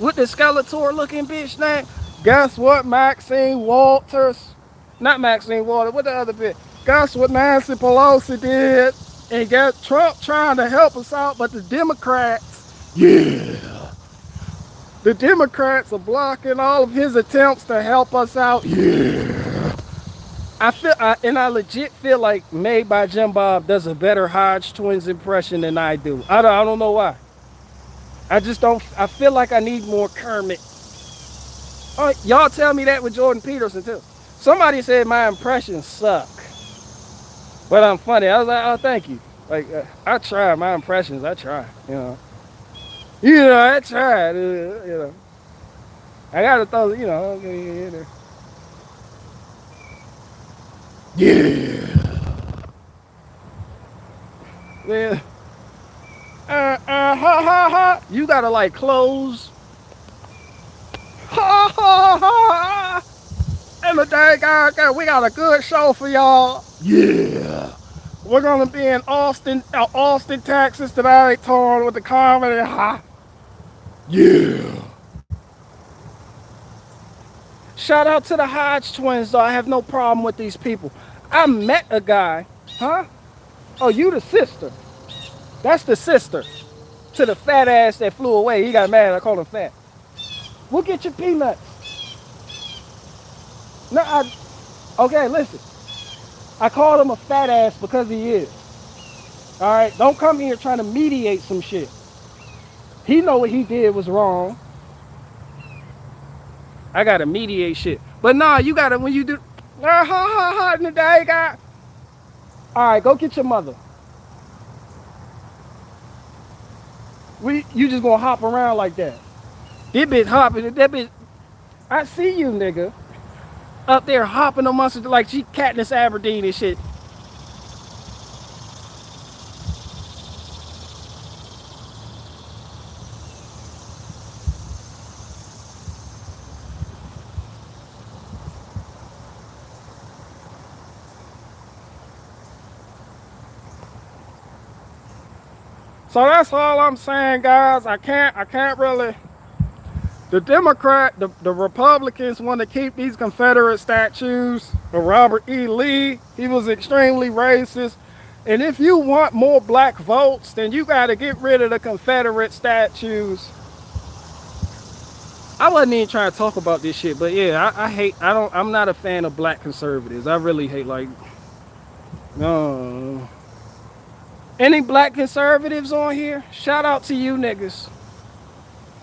With the Skeletor looking bitch name? Guess what? Maxine Walters. Not Maxine Walters. What the other bitch? Guess what Nancy Pelosi did? And got Trump trying to help us out, but the Democrats, yeah. The Democrats are blocking all of his attempts to help us out. Yeah. I legit feel like Made by Jim Bob does a better Hodge Twins impression than I do. I don't know why. I just don't. I feel like I need more Kermit. Oh, y'all tell me that with Jordan Peterson too. Somebody said my impressions suck, but I'm funny. I was like, oh, thank you. Like I try my impressions. I try. I tried. I gotta throw. Yeah. Yeah. Ha ha ha. You gotta like close. Ha ha ha. And the day, guys, we got a good show for y'all. Yeah. We're gonna be in Austin, Texas today, touring with the comedy. Ha. Yeah. Shout out to the Hodge twins, though. I have no problem with these people. I met a guy. Huh? Oh, you the sister. That's the sister to the fat ass that flew away. He got mad. I called him fat. We'll get your peanuts. No, okay, listen. I called him a fat ass because he is. All right, don't come here trying to mediate some shit. He know what he did was wrong. I gotta mediate shit. But nah, you gotta, when you do, in the day, guy. All right, go get your mother. You just gonna hop around like that. This bitch hopping, that bitch, I see you, nigga. Up there hopping amongst it like she Katniss Aberdeen and shit. So that's all I'm saying, guys. I can't really. The Republicans want to keep these Confederate statues of Robert E. Lee. He was extremely racist. And if you want more black votes, then you got to get rid of the Confederate statues. I wasn't even trying to talk about this shit, but yeah, I'm not a fan of black conservatives. I really hate, like, no. Any black conservatives on here? Shout out to you niggas.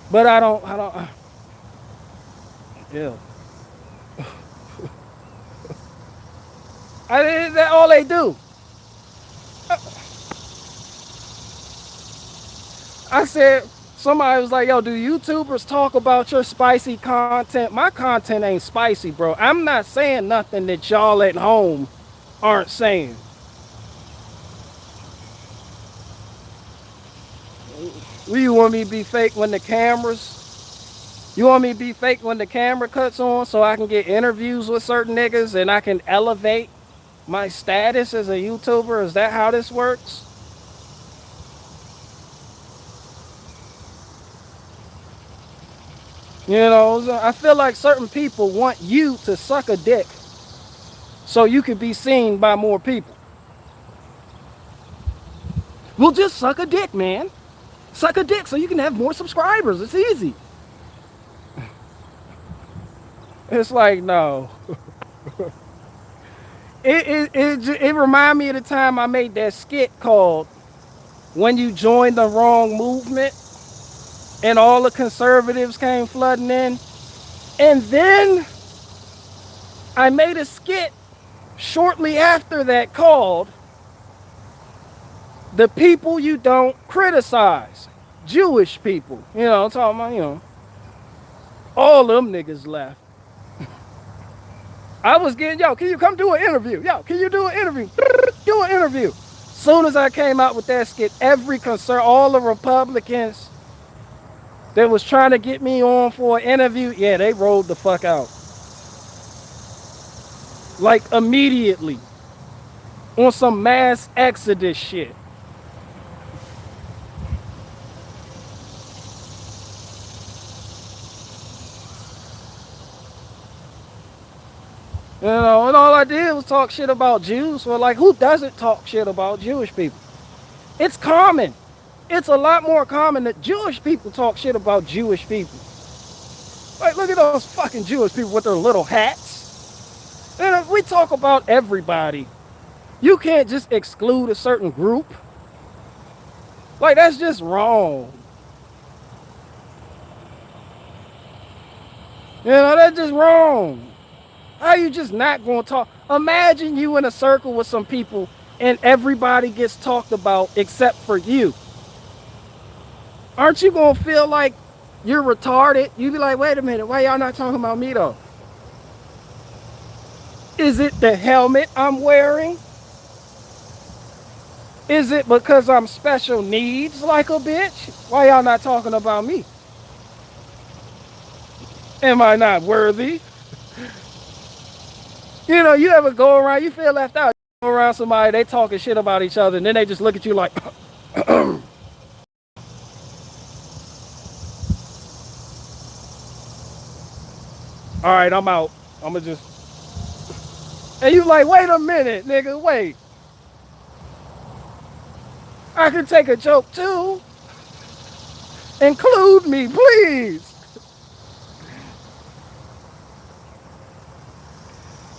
But I don't, yeah. That's all they do. I said, somebody was like, yo, do YouTubers talk about your spicy content? My content ain't spicy, bro. I'm not saying nothing that y'all at home aren't saying. You want me to be fake when the cameras? You want me to be fake when the camera cuts on so I can get interviews with certain niggas and I can elevate my status as a YouTuber? Is that how this works? You know, I feel like certain people want you to suck a dick so you can be seen by more people. Well, just suck a dick, man. Suck a dick so you can have more subscribers. It's easy. It's like, no. It reminded me of the time I made that skit called When You Joined the Wrong Movement and all the conservatives came flooding in. And then I made a skit shortly after that called The People You Don't Criticize. Jewish people. You know, I'm talking about, all them niggas left. I was getting, yo, can you come do an interview? Yo, can you do an interview? Do an interview. Soon as I came out with that skit, all the Republicans that was trying to get me on for an interview, yeah, they rolled the fuck out. Like immediately. On some mass exodus shit. You know, and all I did was talk shit about Jews. Well, like, who doesn't talk shit about Jewish people? It's common. It's a lot more common that Jewish people talk shit about Jewish people. Like, look at those fucking Jewish people with their little hats. And we talk about everybody. You can't just exclude a certain group. Like, that's just wrong. You know, that's just wrong. How you just not going to talk? Imagine you in a circle with some people and everybody gets talked about except for you. Aren't you going to feel like you're retarded? You be like, wait a minute, why y'all not talking about me though? Is it the helmet I'm wearing? Is it because I'm special needs like a bitch? Why y'all not talking about me? Am I not worthy? You know, you ever go around, you feel left out, you go around somebody, they talking shit about each other, and then they just look at you like, all right, I'm out. I'm gonna just, and you like, wait a minute, nigga, wait. I can take a joke too. Include me, please.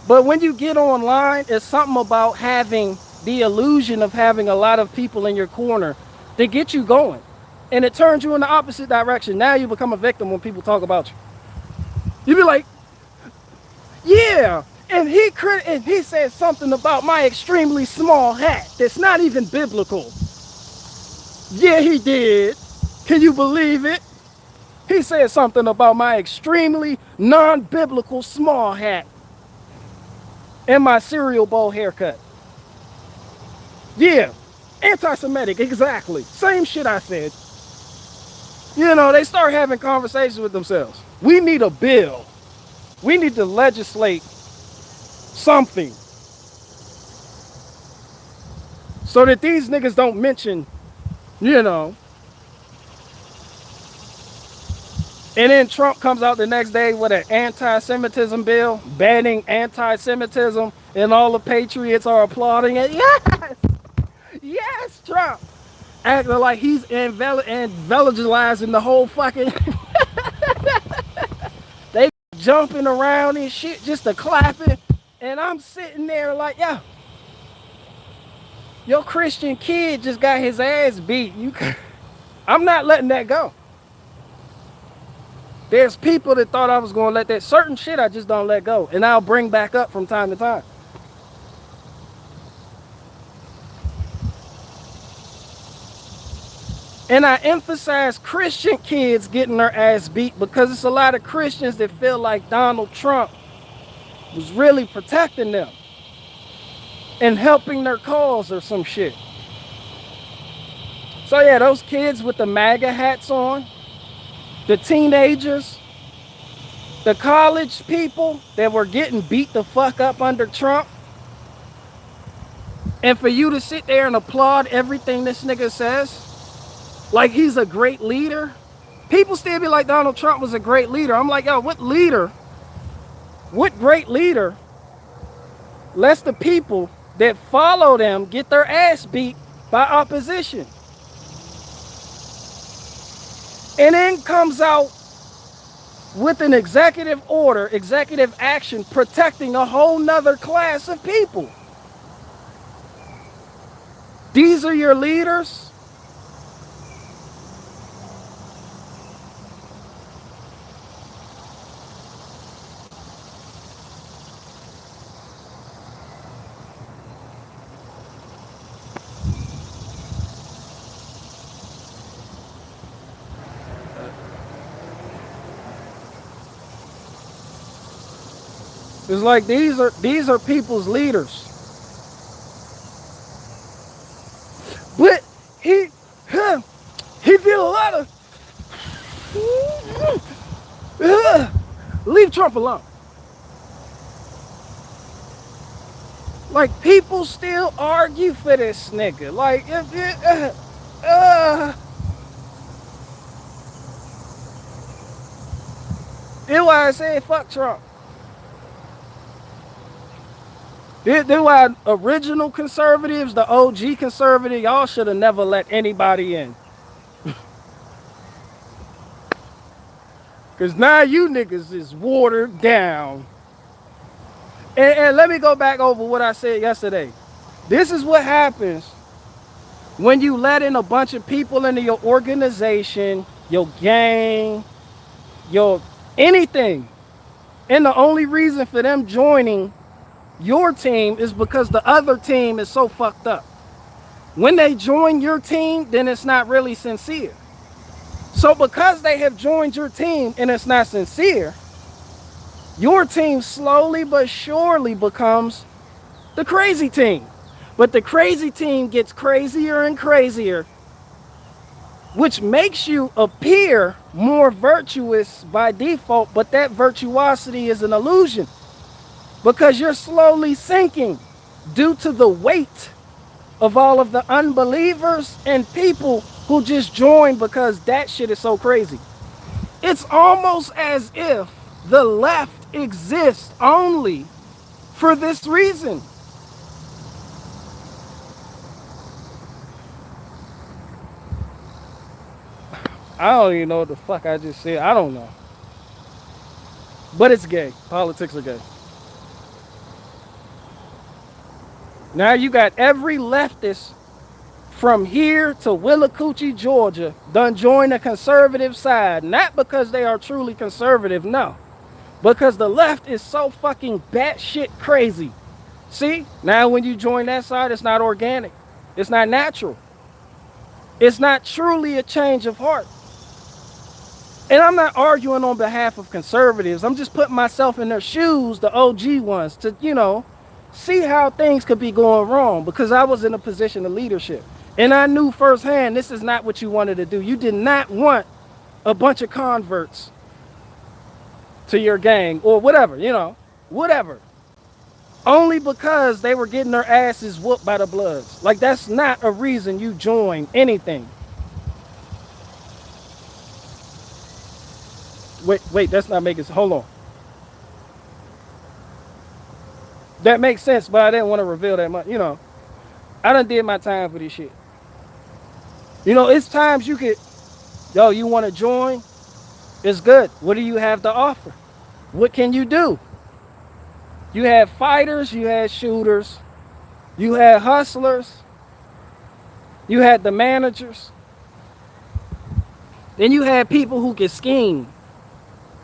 But when you get online, it's something about having the illusion of having a lot of people in your corner that get you going. And it turns you in the opposite direction. Now you become a victim when people talk about you. You be like, yeah, and he said something about my extremely small hat that's not even biblical. Yeah, he did. Can you believe it? He said something about my extremely non-biblical small hat and my cereal bowl haircut. Yeah, anti-Semitic, exactly. Same shit I said. You know, they start having conversations with themselves. We need a bill. We need to legislate something so that these niggas don't mention, you know. And then Trump comes out the next day with an anti-Semitism bill, banning anti-Semitism, and all the patriots are applauding it. Yes! Yes, Trump! Acting like he's evangelizing the whole fucking... They jumping around and shit just to clapping. And I'm sitting there like, yeah, your Christian kid just got his ass beat. I'm not letting that go. There's people that thought I was going to let that certain shit I just don't let go. And I'll bring back up from time to time. And I emphasize Christian kids getting their ass beat because it's a lot of Christians that feel like Donald Trump was really protecting them and helping their cause or some shit. So yeah, those kids with the MAGA hats on, the teenagers, the college people that were getting beat the fuck up under Trump, and for you to sit there and applaud everything this nigga says, like he's a great leader. People still be like Donald Trump was a great leader. I'm like, yo, what great leader lets the people that follow them get their ass beat by opposition? And then comes out with an executive order, executive action protecting a whole nother class of people. These are your leaders? It's like these are people's leaders. But he did a lot of leave Trump alone. Like people still argue for this nigga. Like that's why I say fuck Trump. They're why original conservatives, the OG conservative, y'all should have never let anybody in. Because now you niggas is watered down. And let me go back over what I said yesterday. This is what happens when you let in a bunch of people into your organization, your gang, your anything. And the only reason for them joining your team is because the other team is so fucked up. When they join your team, then it's not really sincere. So because they have joined your team and it's not sincere, your team slowly but surely becomes the crazy team. But the crazy team gets crazier and crazier, which makes you appear more virtuous by default, but that virtuosity is an illusion because you're slowly sinking due to the weight of all of the unbelievers and people who just joined because that shit is so crazy. It's almost as if the left exists only for this reason. I don't even know what the fuck I just said. I don't know. But it's gay. Politics are gay. Now you got every leftist from here to Willacoochee, Georgia, done join the conservative side. Not because they are truly conservative, no. Because the left is so fucking batshit crazy. See? Now when you join that side, it's not organic. It's not natural. It's not truly a change of heart. And I'm not arguing on behalf of conservatives. I'm just putting myself in their shoes, the OG ones, to, see how things could be going wrong because I was in a position of leadership. And I knew firsthand this is not what you wanted to do. You did not want a bunch of converts to your gang or whatever, whatever. Only because they were getting their asses whooped by the Bloods. Like, that's not a reason you join anything. Wait, that's not making sense. Hold on. That makes sense, but I didn't want to reveal that much. I done did my time for this shit. It's times you could, you want to join? It's good. What do you have to offer? What can you do? You have fighters, you had shooters, you had hustlers, you had the managers. Then you had people who could scheme.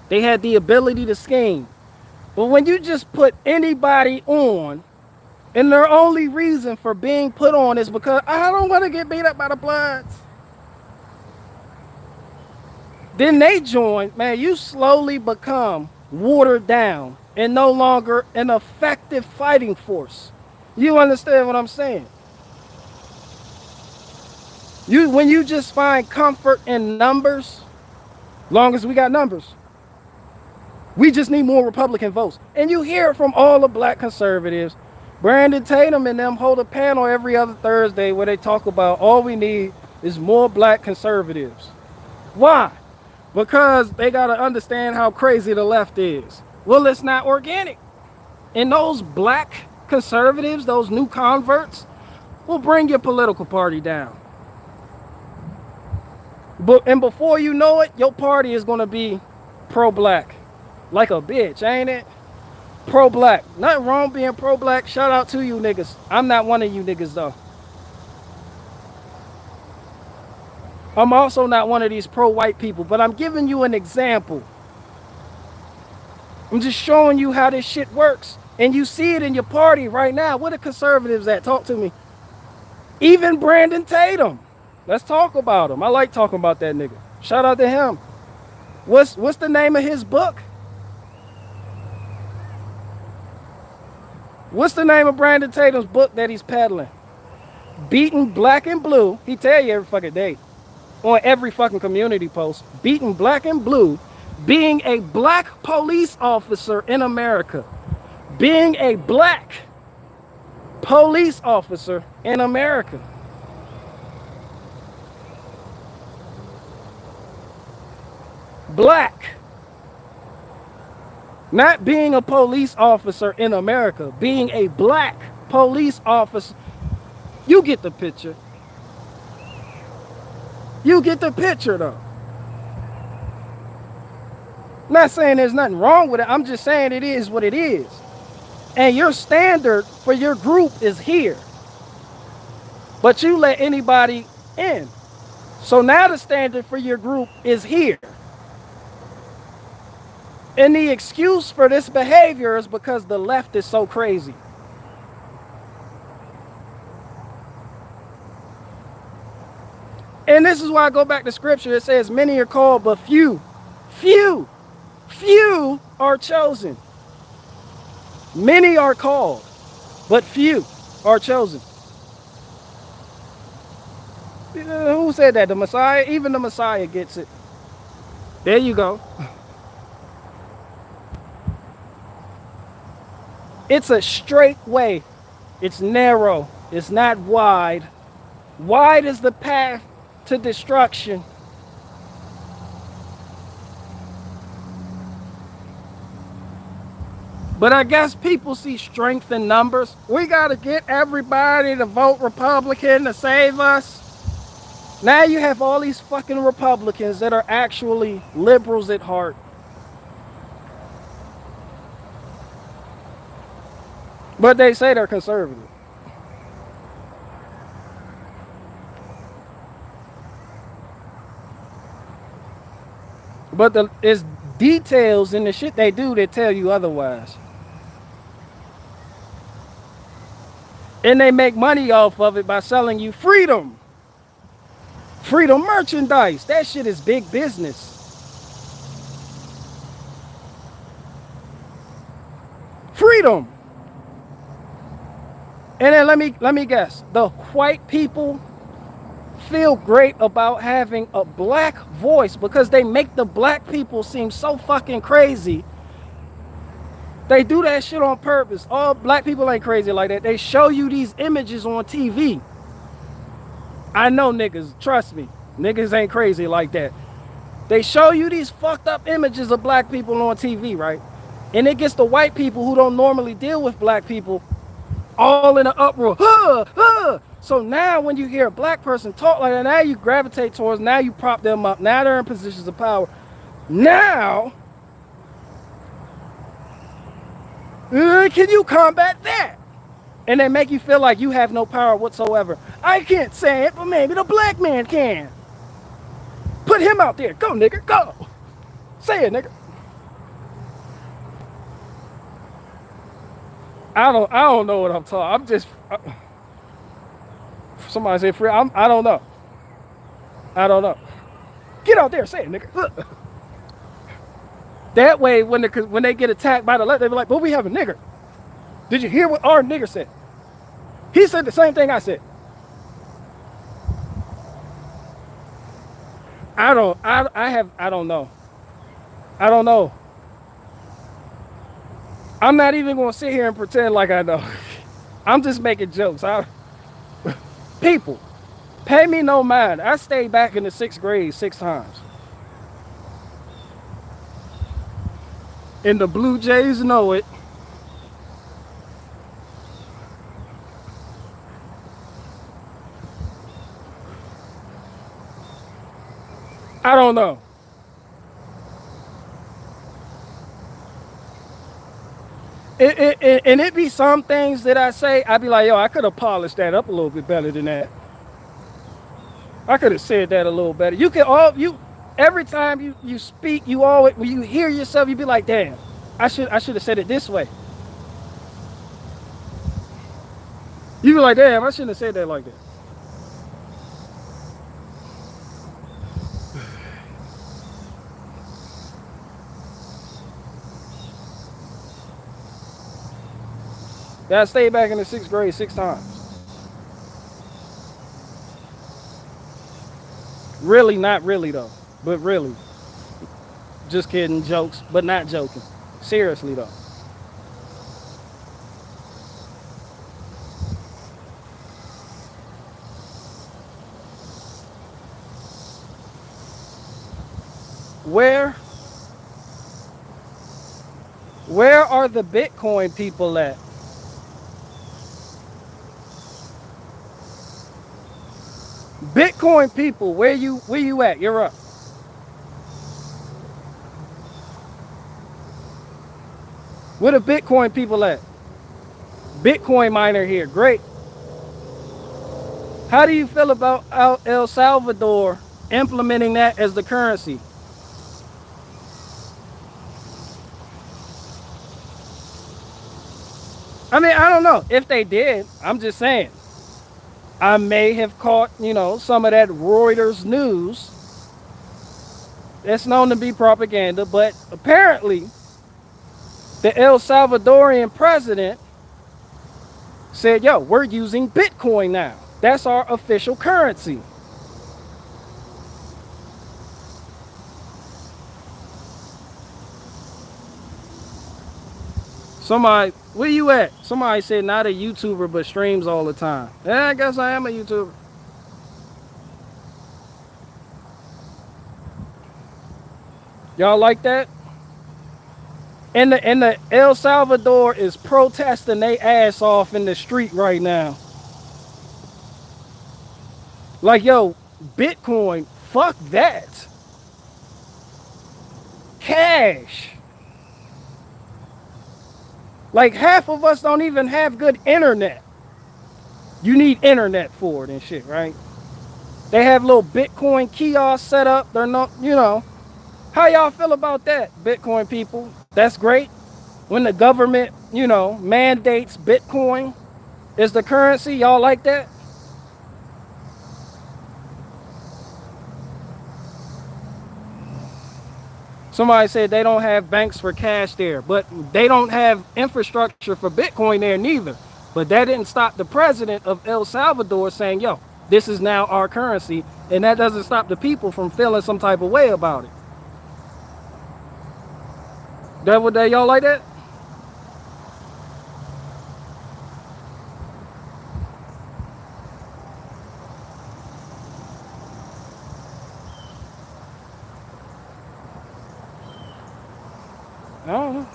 They had the ability to scheme. But when you just put anybody on, and their only reason for being put on is because I don't want to get beat up by the Bloods, then they join, man, you slowly become watered down and no longer an effective fighting force. You understand what I'm saying? When you just find comfort in numbers, long as we got numbers, we just need more Republican votes. And you hear it from all the black conservatives. Brandon Tatum and them hold a panel every other Thursday where they talk about all we need is more black conservatives. Why? Because they got to understand how crazy the left is. Well, it's not organic. And those black conservatives, those new converts, will bring your political party down. And before you know it, your party is going to be pro-black. Like a bitch, ain't it? Pro-black. Nothing wrong being pro-black. Shout out to you niggas. I'm not one of you niggas though. I'm also not one of these pro-white people, but I'm giving you an example. I'm just showing you how this shit works. And you see it in your party right now. Where the conservatives at? Talk to me. Even Brandon Tatum. Let's talk about him. I like talking about that nigga. Shout out to him. What's the name of his book? What's the name of Brandon Tatum's book that he's peddling? Beating Black and Blue. He tell you every fucking day. On every fucking community post. Beating Black and Blue. Being a black police officer in America. Being a black police officer in America. Black. Not being a police officer in America, being a black police officer. You get the picture. You get the picture though. Not saying there's nothing wrong with it. I'm just saying it is what it is. And your standard for your group is here. But you let anybody in. So now the standard for your group is here. And the excuse for this behavior is because the left is so crazy. And this is why I go back to scripture. It says, many are called, but few are chosen. Many are called, but few are chosen. Who said that? The Messiah? Even the Messiah gets it. There you go. It's a straight way. It's narrow. It's not wide. Wide is the path to destruction. But I guess people see strength in numbers. We got to get everybody to vote Republican to save us. Now you have all these fucking Republicans that are actually liberals at heart. But they say they're conservative. But it's details in the shit they do that tell you otherwise. And they make money off of it by selling you freedom. Freedom merchandise. That shit is big business. Freedom. And then let me guess. The white people feel great about having a black voice because they make the black people seem so fucking crazy. They do that shit on purpose. All black people ain't crazy like that. They show you these images on TV. I know niggas, trust me. Niggas ain't crazy like that. They show you these fucked up images of black people on TV, right? And it gets the white people who don't normally deal with black people all in an uproar. So now when you hear a black person talk like that, now you gravitate towards, now you prop them up. Now they're in positions of power. Now, can you combat that? And they make you feel like you have no power whatsoever. I can't say it, but maybe the black man can. Put him out there. Go, nigga, go. Say it, nigga. I don't know what I'm talking. I'm just somebody say free. I don't know. I don't know. Get out there, say it, nigga. That way, when they get attacked by the left, they be like, "But we have a nigger. Did you hear what our nigger said? He said the same thing I said." I don't know. I don't know. I'm not even gonna sit here and pretend like I know. I'm just making jokes. People, pay me no mind. I stayed back in the 6th grade 6 times. And the Blue Jays know it. I don't know. And it be some things that I say, I be like, yo, I could have polished that up a little bit better than that. I could have said that a little better. Every time you speak, you always, when you hear yourself, you be like, damn, I should have said it this way. You be like, damn, I shouldn't have said that like that. I stayed back in the 6th grade 6 times. Really, not really though, but really. Just kidding, jokes, but not joking. Seriously though. Where Where are the Bitcoin people at? Bitcoin people, where you at? You're up. Where the Bitcoin people at? Bitcoin miner here. Great. How do you feel about El Salvador implementing that as the currency? I mean, I don't know if they did. I'm just saying. I may have caught, some of that Reuters news. That's known to be propaganda, but apparently the El Salvadorian president said, yo, we're using Bitcoin now. That's our official currency. Somebody, where you at? Somebody said not a YouTuber, but streams all the time. Yeah, I guess I am a YouTuber. Y'all like that? And the El Salvador is protesting they ass off in the street right now. Like, yo, Bitcoin, fuck that. Cash. Like, half of us don't even have good internet. You need internet for it and shit, right? They have little Bitcoin kiosks set up. They're not, How y'all feel about that, Bitcoin people? That's great. When the government, mandates Bitcoin is the currency, y'all like that? Somebody said they don't have banks for cash there, but they don't have infrastructure for Bitcoin there neither. But that didn't stop the president of El Salvador saying, yo, this is now our currency. And that doesn't stop the people from feeling some type of way about it. That what they y'all like that? I don't know.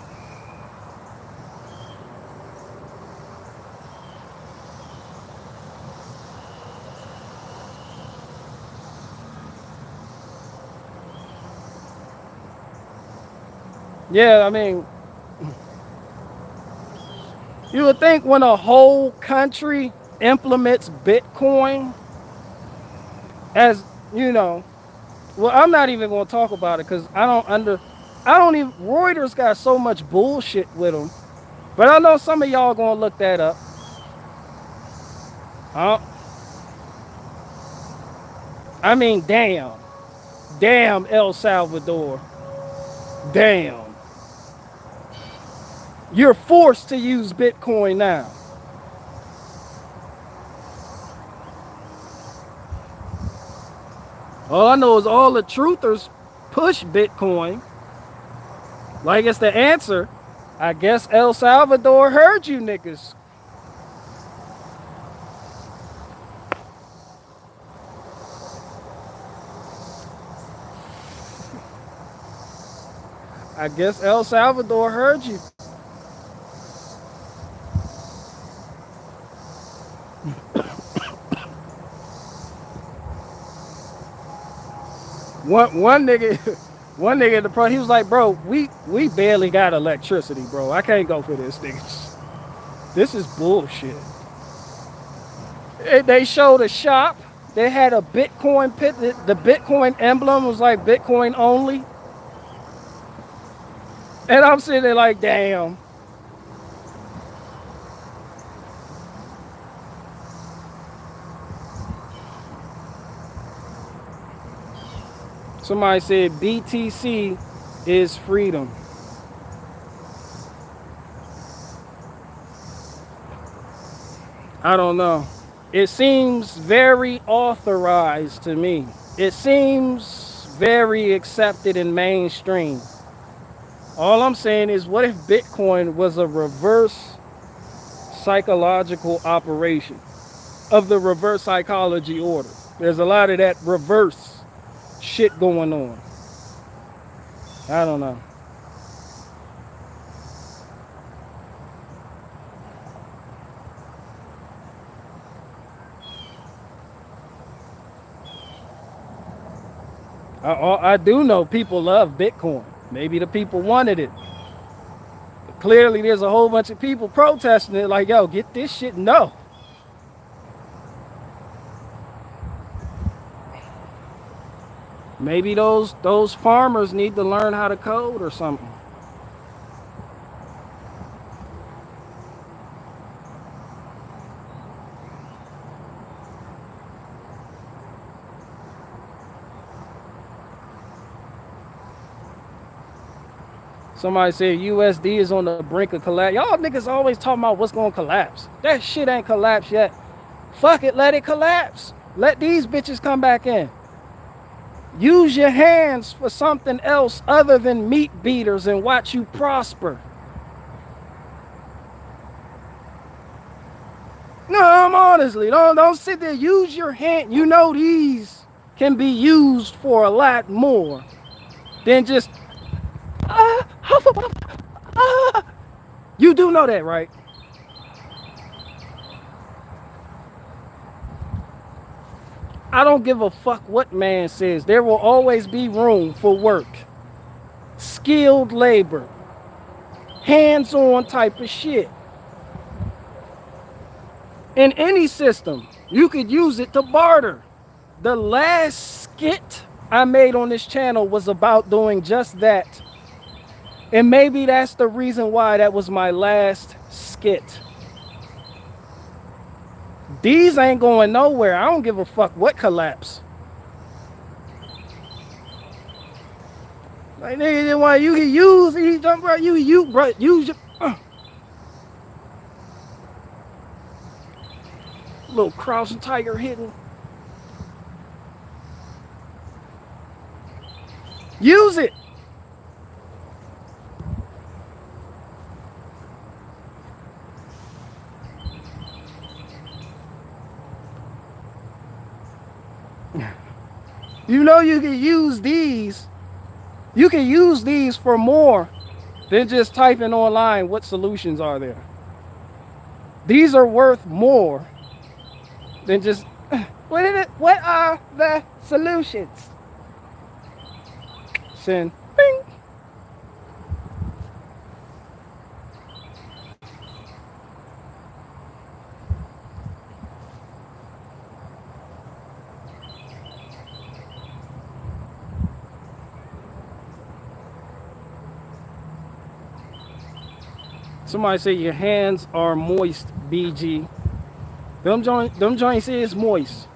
Yeah, I mean, you would think when a whole country implements Bitcoin as, well, I'm not even going to talk about it because Reuters got so much bullshit with them. But I know some of y'all going to look that up. I mean, damn. Damn, El Salvador. Damn. You're forced to use Bitcoin now. All I know is all the truthers push Bitcoin. Like it's the answer. I guess El Salvador heard you niggas. I guess El Salvador heard you. One nigga, one nigga at the pro, he was like, bro, we barely got electricity, bro. I can't go for this, niggas. This is bullshit. They showed a shop. They had a Bitcoin pit. The Bitcoin emblem was like Bitcoin only. And I'm sitting there like, damn. Somebody said BTC is freedom. I don't know. It seems very authorized to me. It seems very accepted in mainstream. All I'm saying is, what if Bitcoin was a reverse psychological operation of the reverse psychology order? There's a lot of that reverse shit going on. I don't know. I do know people love Bitcoin. Maybe the people wanted it. But clearly, there's a whole bunch of people protesting it like, yo, get this shit. No. Maybe those farmers need to learn how to code or something. Somebody said USD is on the brink of collapse. Y'all niggas always talking about what's going to collapse. That shit ain't collapsed yet. Fuck it, let it collapse. Let these bitches come back in. Use your hands for something else other than meat beaters and watch you prosper. No, I'm honestly, don't sit there. Use your hand. You know these can be used for a lot more than just you do know that, right? I don't give a fuck what man says. There will always be room for work. Skilled labor. Hands-on type of shit. In any system, you could use it to barter. The last skit I made on this channel was about doing just that. And maybe that's the reason why that was my last skit. These ain't going nowhere. I don't give a fuck what collapse. Like nigga, why you can use these, bro? Bro, use your little Crouching Tiger hitting. Use it. You know you can use these. You can use these for more than just typing online what solutions are there. These are worth more than just what are the solutions? Send. Bing. Somebody say your hands are moist, BG. Them joints is moist.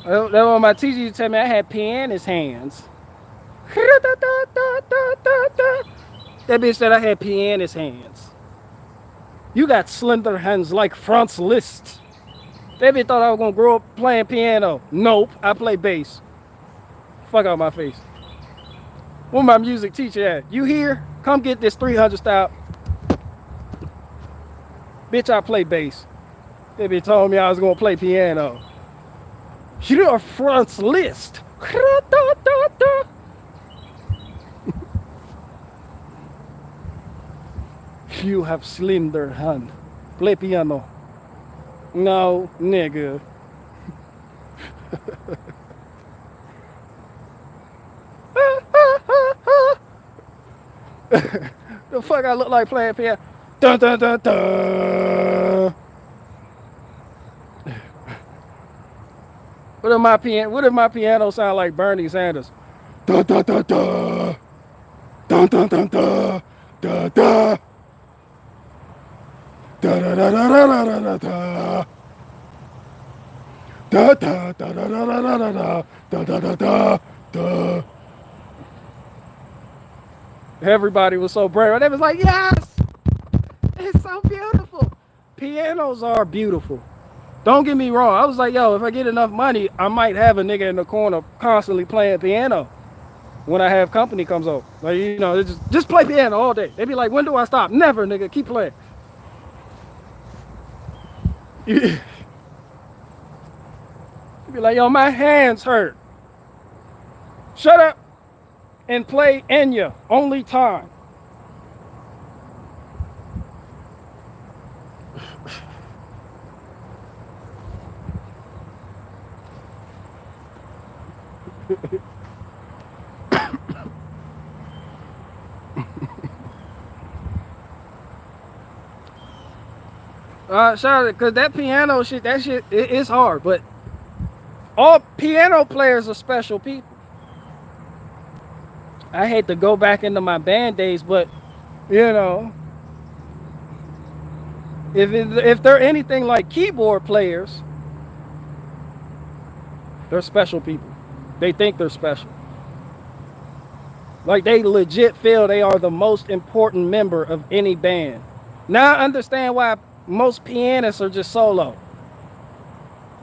That was my teacher used to tell me I had pianist hands. That bitch said I had pianist hands. You got slender hands like Franz Liszt. That bitch thought I was gonna grow up playing piano. Nope, I play bass. Fuck out my face. Where my music teacher at? You here? Come get this 300 style. Bitch, I play bass. That bitch told me I was gonna play piano. You're Franz Liszt. You have slender hand. Play piano. No, nigga. The fuck I look like playing piano? Dun dun dun dun. What if my piano sound like Bernie Sanders? Dun dun dun dun. Dun dun dun dun. Da da. Da da da da da da da da. Da da da da da da da da da da da da da. Everybody was so brave. They was like, yes, it's so beautiful. Pianos are beautiful. Don't get me wrong. I was like, yo, if I get enough money, I might have a nigga in the corner constantly playing piano when I have company comes over. Like, you know, just play piano all day. They be like, when do I stop? Never, nigga. Keep playing. You be like, yo, my hands hurt. Shut up and play Enya. Only time. Shout out, cause that piano shit, that shit, it's hard. But all piano players are special people. I hate to go back into my band days, but you know, if they're anything like keyboard players, they're special people. They think they're special. Like they legit feel they are the most important member of any band. Now I understand why most pianists are just solo.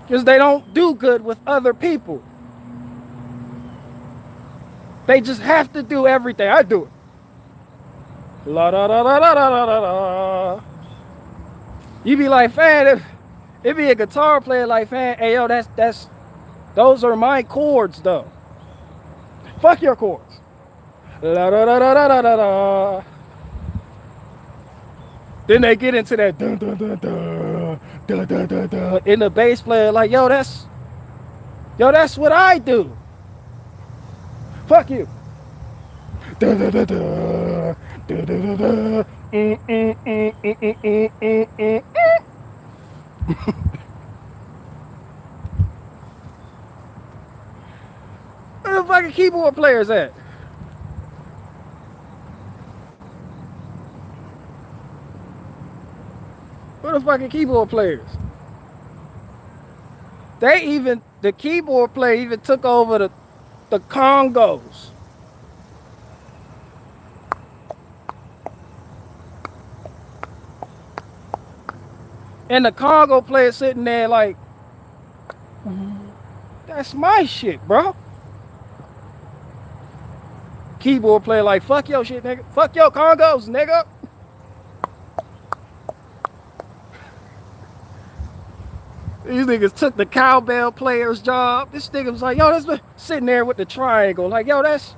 Because they don't do good with other people. They just have to do everything. I do it. La da da da da da da da. You be like, fan, if it be a guitar player like, fan, hey yo, those are my chords though. Fuck your chords. La da da da da da da da. Then they get into that dun dun dun dun dun dun dun dun. And the bass player like, yo, that's what I do. Fuck you. Dun dun dun dun dun dun dun. Where the fucking keyboard players at? Where the fucking keyboard players? The keyboard player even took over the congos. And the Congo player sitting there like, that's my shit, bro. Keyboard player like, fuck your shit, nigga. Fuck your congos, nigga. These niggas took the cowbell player's job. This nigga was like, yo, that's sitting there with the triangle. Like, yo, that's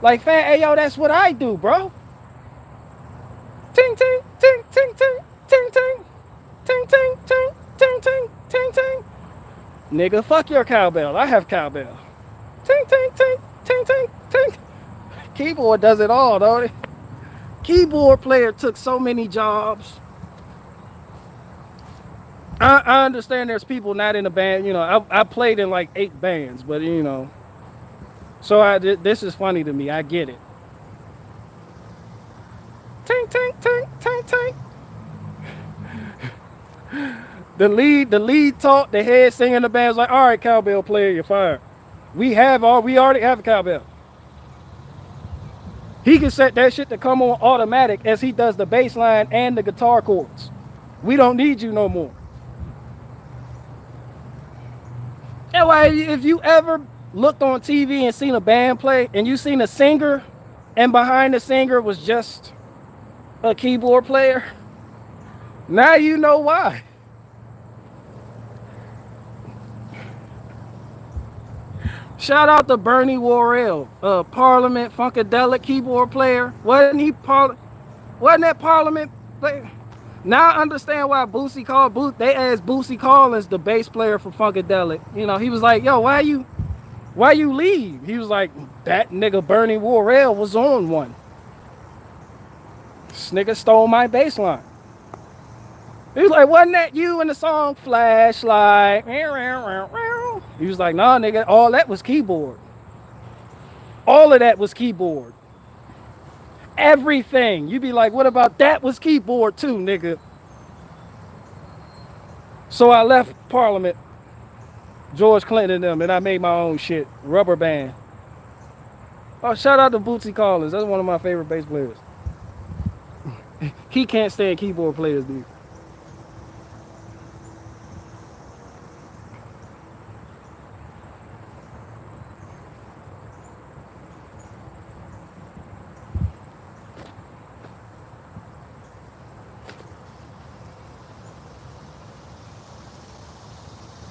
like, fan, hey, yo, that's what I do, bro. Ting, ting, ting, ting, ting, ting, ting. Ting, ting, ting, ting, ting, ting, ting. Nigga, fuck your cowbell. I have cowbell. Ting, ting, ting, ting, ting, ting. Keyboard does it all, don't it? Keyboard player took so many jobs. I understand there's people not in a band. You know, I played in like 8 bands, but you know. So this is funny to me. I get it. Ting, ting, ting, ting, ting. The lead talk, the head singer in the band was like, all right, cowbell player, you're fired. We already have a cowbell. He can set that shit to come on automatic as he does the bass line and the guitar chords. We don't need you no more. Anyway, if you ever looked on TV and seen a band play and you seen a singer and behind the singer was just a keyboard player, now you know why. Shout out to Bernie Worrell, Parliament Funkadelic keyboard player. Wasn't that Parliament player? Now I understand why they asked Boosie Collins, the bass player for Funkadelic. You know, he was like, yo, why you leave? He was like, that nigga Bernie Worrell was on one. This nigga stole my bass line. He was like, wasn't that you in the song Flashlight? He was like, nah, nigga, all that was keyboard. All of that was keyboard. Everything. You be like, what about that was keyboard too, nigga? So I left Parliament, George Clinton and them, and I made my own shit, Rubber Band. Oh, shout out to Bootsy Collins. That's one of my favorite bass players. He can't stand keyboard players, dude.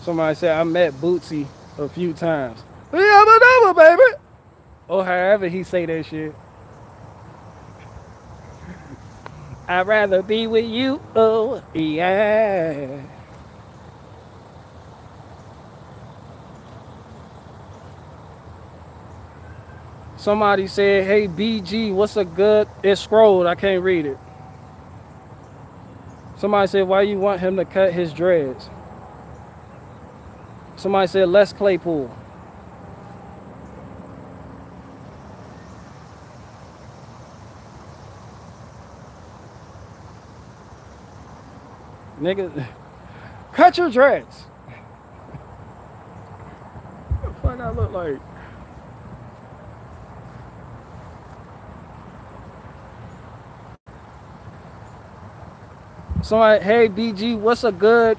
Somebody said I met Bootsy a few times. Yeah, but baby. Or however he say that shit. I'd rather be with you. Oh, yeah. Somebody said, hey, BG, what's a good... It scrolled. I can't read it. Somebody said, why you want him to cut his dreads? Somebody said, Les Claypool. Nigga, cut your dreads. What the fuck I look like? Somebody, hey, BG, what's a good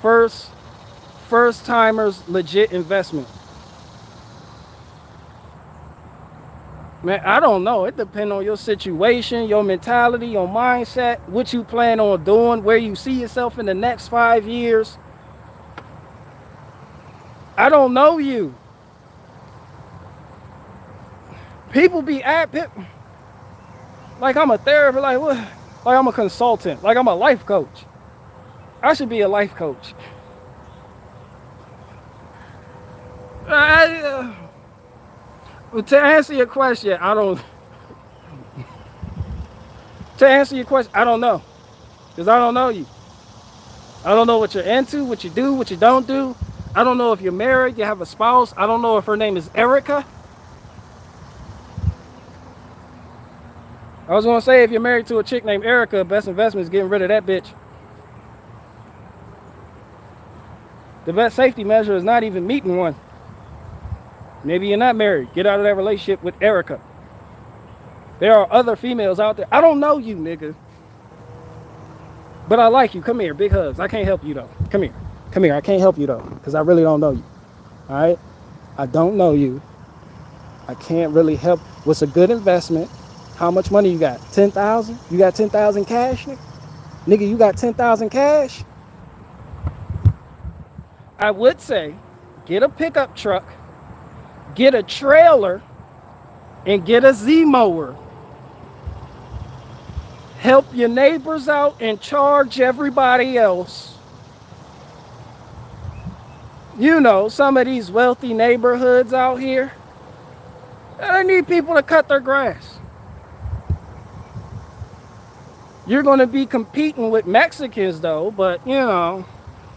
first timers legit investment? Man, I don't know. It depends on your situation, your mentality, your mindset, what you plan on doing, where you see yourself in the next 5 years. I don't know you. People be at like I'm a therapist, like what? Like I'm a consultant, like I'm a life coach. I should be a life coach. To answer your question, I don't. To answer your question, I don't know, because I don't know you. I don't know what you're into, what you do, what you don't do. I don't know if you're married, you have a spouse. I don't know if her name is Erica. I was gonna say, if you're married to a chick named Erica, best investment is getting rid of that bitch. The best safety measure is not even meeting one. Maybe you're not married. Get out of that relationship with Erica. There are other females out there. I don't know you, nigga. But I like you. Come here, big hugs. I can't help you though. Come here. Come here. I can't help you though, because I really don't know you. All right? I don't know you. I can't really help. What's a good investment? How much money you got? 10,000? You got 10,000 cash, nigga? Nigga, you got 10,000 cash? I would say, get a pickup truck, get a trailer, and get a Z-mower. Help your neighbors out and charge everybody else. You know, some of these wealthy neighborhoods out here, they need people to cut their grass. You're going to be competing with Mexicans though, but you know,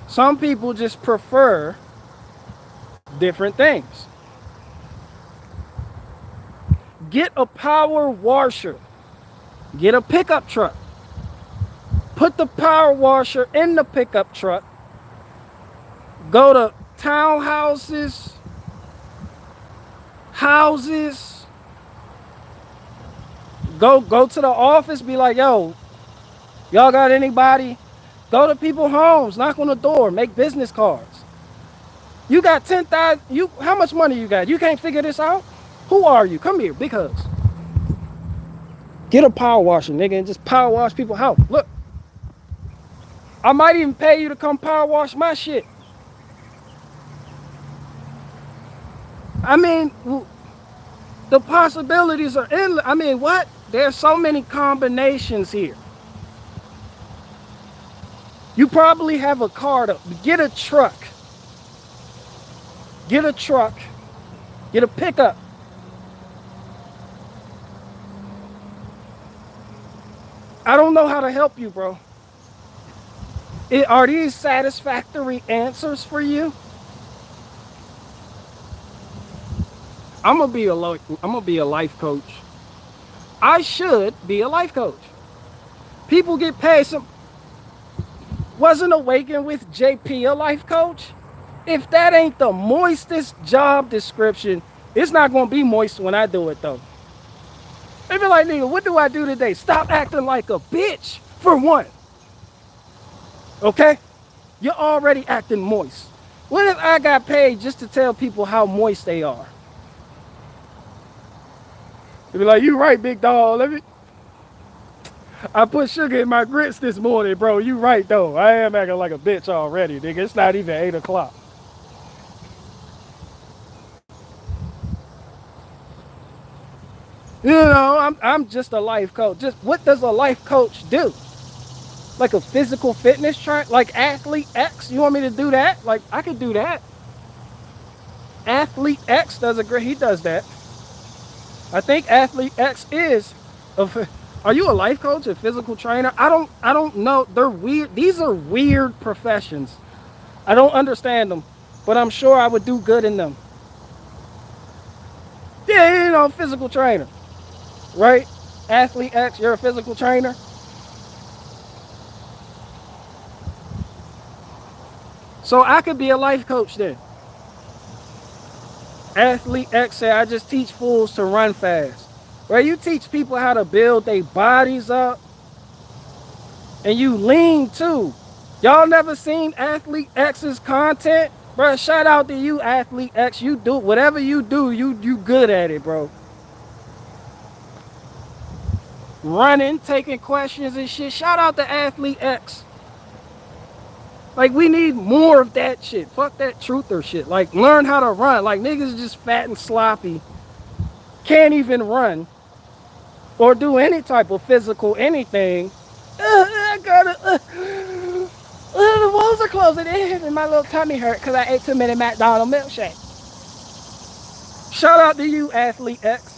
some people just prefer different things. Get a power washer. Get a pickup truck. Put the power washer in the pickup truck. Go to townhouses, houses. Go to the office, be like, yo, y'all got anybody? Go to people's homes, knock on the door, make business cards. You got 10,000, how much money you got? You can't figure this out? Who are you? Come here, big hugs. Get a power washer, nigga, and just power wash people's house. Look, I might even pay you to come power wash my shit. I mean, the possibilities are endless. I mean, what? There's so many combinations here. You probably have a car to get a truck. Get a truck. Get a pickup. I don't know how to help you, bro. Are these satisfactory answers for you? I'm gonna be a life coach. I should be a life coach. People get paid some. Wasn't Awaken with JP a life coach? If that ain't the moistest job description, it's not gonna be moist when I do it though. They be like, nigga, what do I do today? Stop acting like a bitch, for one. Okay? You're already acting moist. What if I got paid just to tell people how moist they are? They be like, you right, big dog. I put sugar in my grits this morning, bro. You right, though. I am acting like a bitch already, nigga. It's not even 8 o'clock. You know, I'm just a life coach. Just what does a life coach do? Like a physical fitness trainer? Like Athlete X? You want me to do that? Like, I could do that. Athlete X does he does that. I think Athlete X is. Are you a life coach, a physical trainer? I don't know. They're weird. These are weird professions. I don't understand them, but I'm sure I would do good in them. Yeah, physical trainer, right? Athlete X, you're a physical trainer. So I could be a life coach then. Athlete X said, I just teach fools to run fast. Right? You teach people how to build their bodies up and you lean too. Y'all never seen Athlete X's content? Bro, shout out to you, Athlete X. You do whatever you do, you good at it, bro. Running, taking questions and shit. Shout out to Athlete X. Like, we need more of that shit. Fuck that truther shit. Like, learn how to run. Like, niggas just fat and sloppy. Can't even run or do any type of physical anything. I gotta, the walls are closing in and my little tummy hurt because I ate too many McDonald's milkshake. Shout out to you, Athlete X.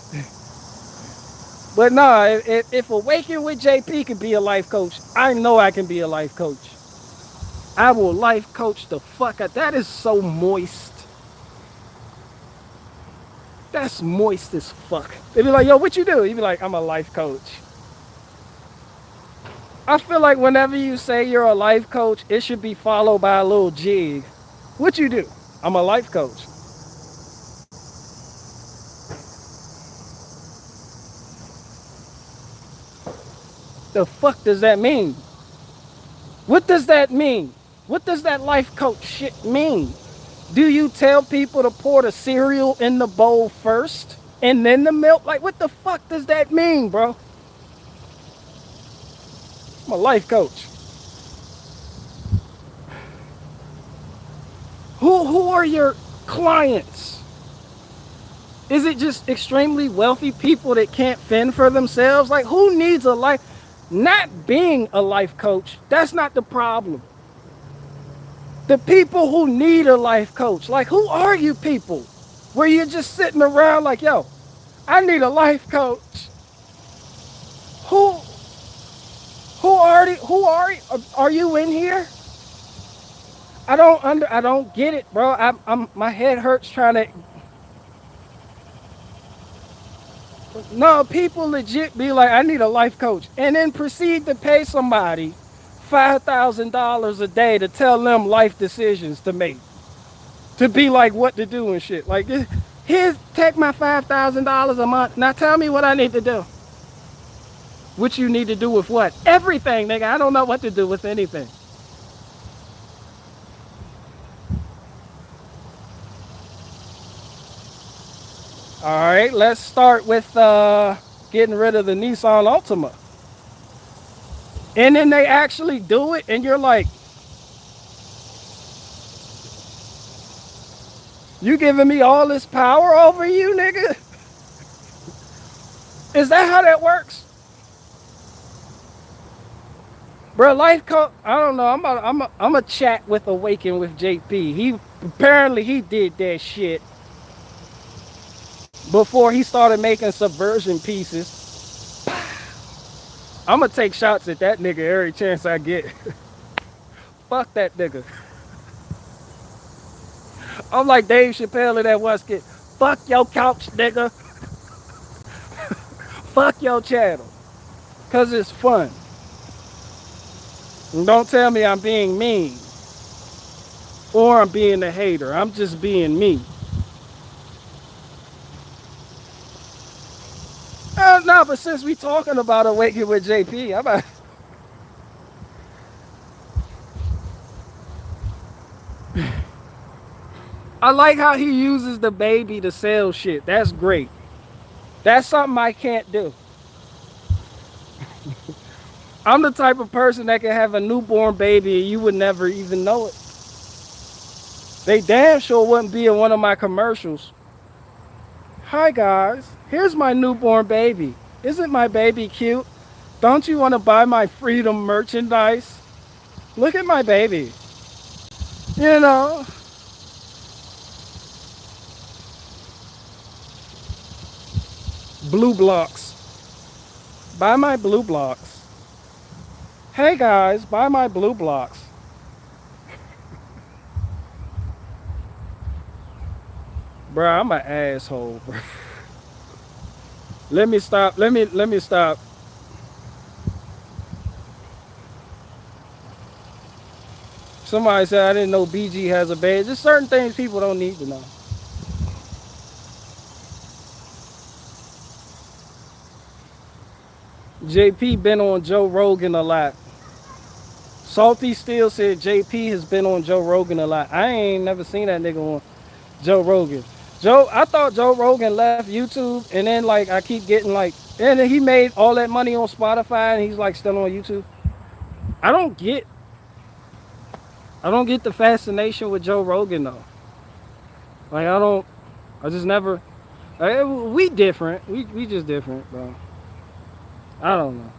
But nah, if Awaken with JP could be a life coach, I know I can be a life coach. I will life coach the fuck out. That is so moist. That's moist as fuck. They be like, yo, what you do? You be like, I'm a life coach. I feel like whenever you say you're a life coach, it should be followed by a little jig. What you do? I'm a life coach. The fuck does that mean? What does that mean? What does that life coach shit mean? Do you tell people to pour the cereal in the bowl first and then the milk? Like, what the fuck does that mean, bro? I'm a life coach. Who are your clients? Is it just extremely wealthy people that can't fend for themselves? Like, who needs a life? Not being a life coach, that's not the problem. The people who need a life coach, like, who are you people? Where you're just sitting around like, yo, I need a life coach. Who are you in here? I don't get it, bro. I'm my head hurts trying to. No, people legit be like, I need a life coach, and then proceed to pay somebody $5,000 a day to tell them life decisions to make, to be like what to do and shit. Like, here's, take my $5,000 a month. Now tell me what I need to do. What you need to do with what? Everything, nigga. I don't know what to do with anything. All right, let's start with getting rid of the Nissan Altima. And then they actually do it, and you're like, you giving me all this power over you, nigga? Is that how that works? Bro, life coach, I don't know. I'm a chat with Awaken with JP. He apparently did that shit before he started making subversion pieces. I'm gonna take shots at that nigga every chance I get. Fuck that nigga. I'm like Dave Chappelle in that one skit. Fuck your couch, nigga. Fuck your channel. Cause it's fun. And don't tell me I'm being mean. Or I'm being a hater. I'm just being me. No, but since we talking about Awaken with JP, I like how he uses the baby to sell shit. That's great. That's something I can't do. I'm the type of person that can have a newborn baby and you would never even know it. They damn sure wouldn't be in one of my commercials. Hi guys, here's my newborn baby. Isn't my baby cute? Don't you want to buy my freedom merchandise? Look at my baby. You know. blue blocks. Buy my blue blocks. Hey guys, buy my blue blocks. Bruh, I'm an asshole, bro. Let me stop. Let me stop. Somebody said I didn't know BG has a badge. There's certain things people don't need to know. JP been on Joe Rogan a lot. Salty Steel said JP has been on Joe Rogan a lot. I ain't never seen that nigga on Joe Rogan. I thought Joe Rogan left YouTube, and then like I keep getting like, and then he made all that money on Spotify, and he's like still on YouTube. I don't get the fascination with Joe Rogan though. Like I just never. We different. We just different, bro. I don't know.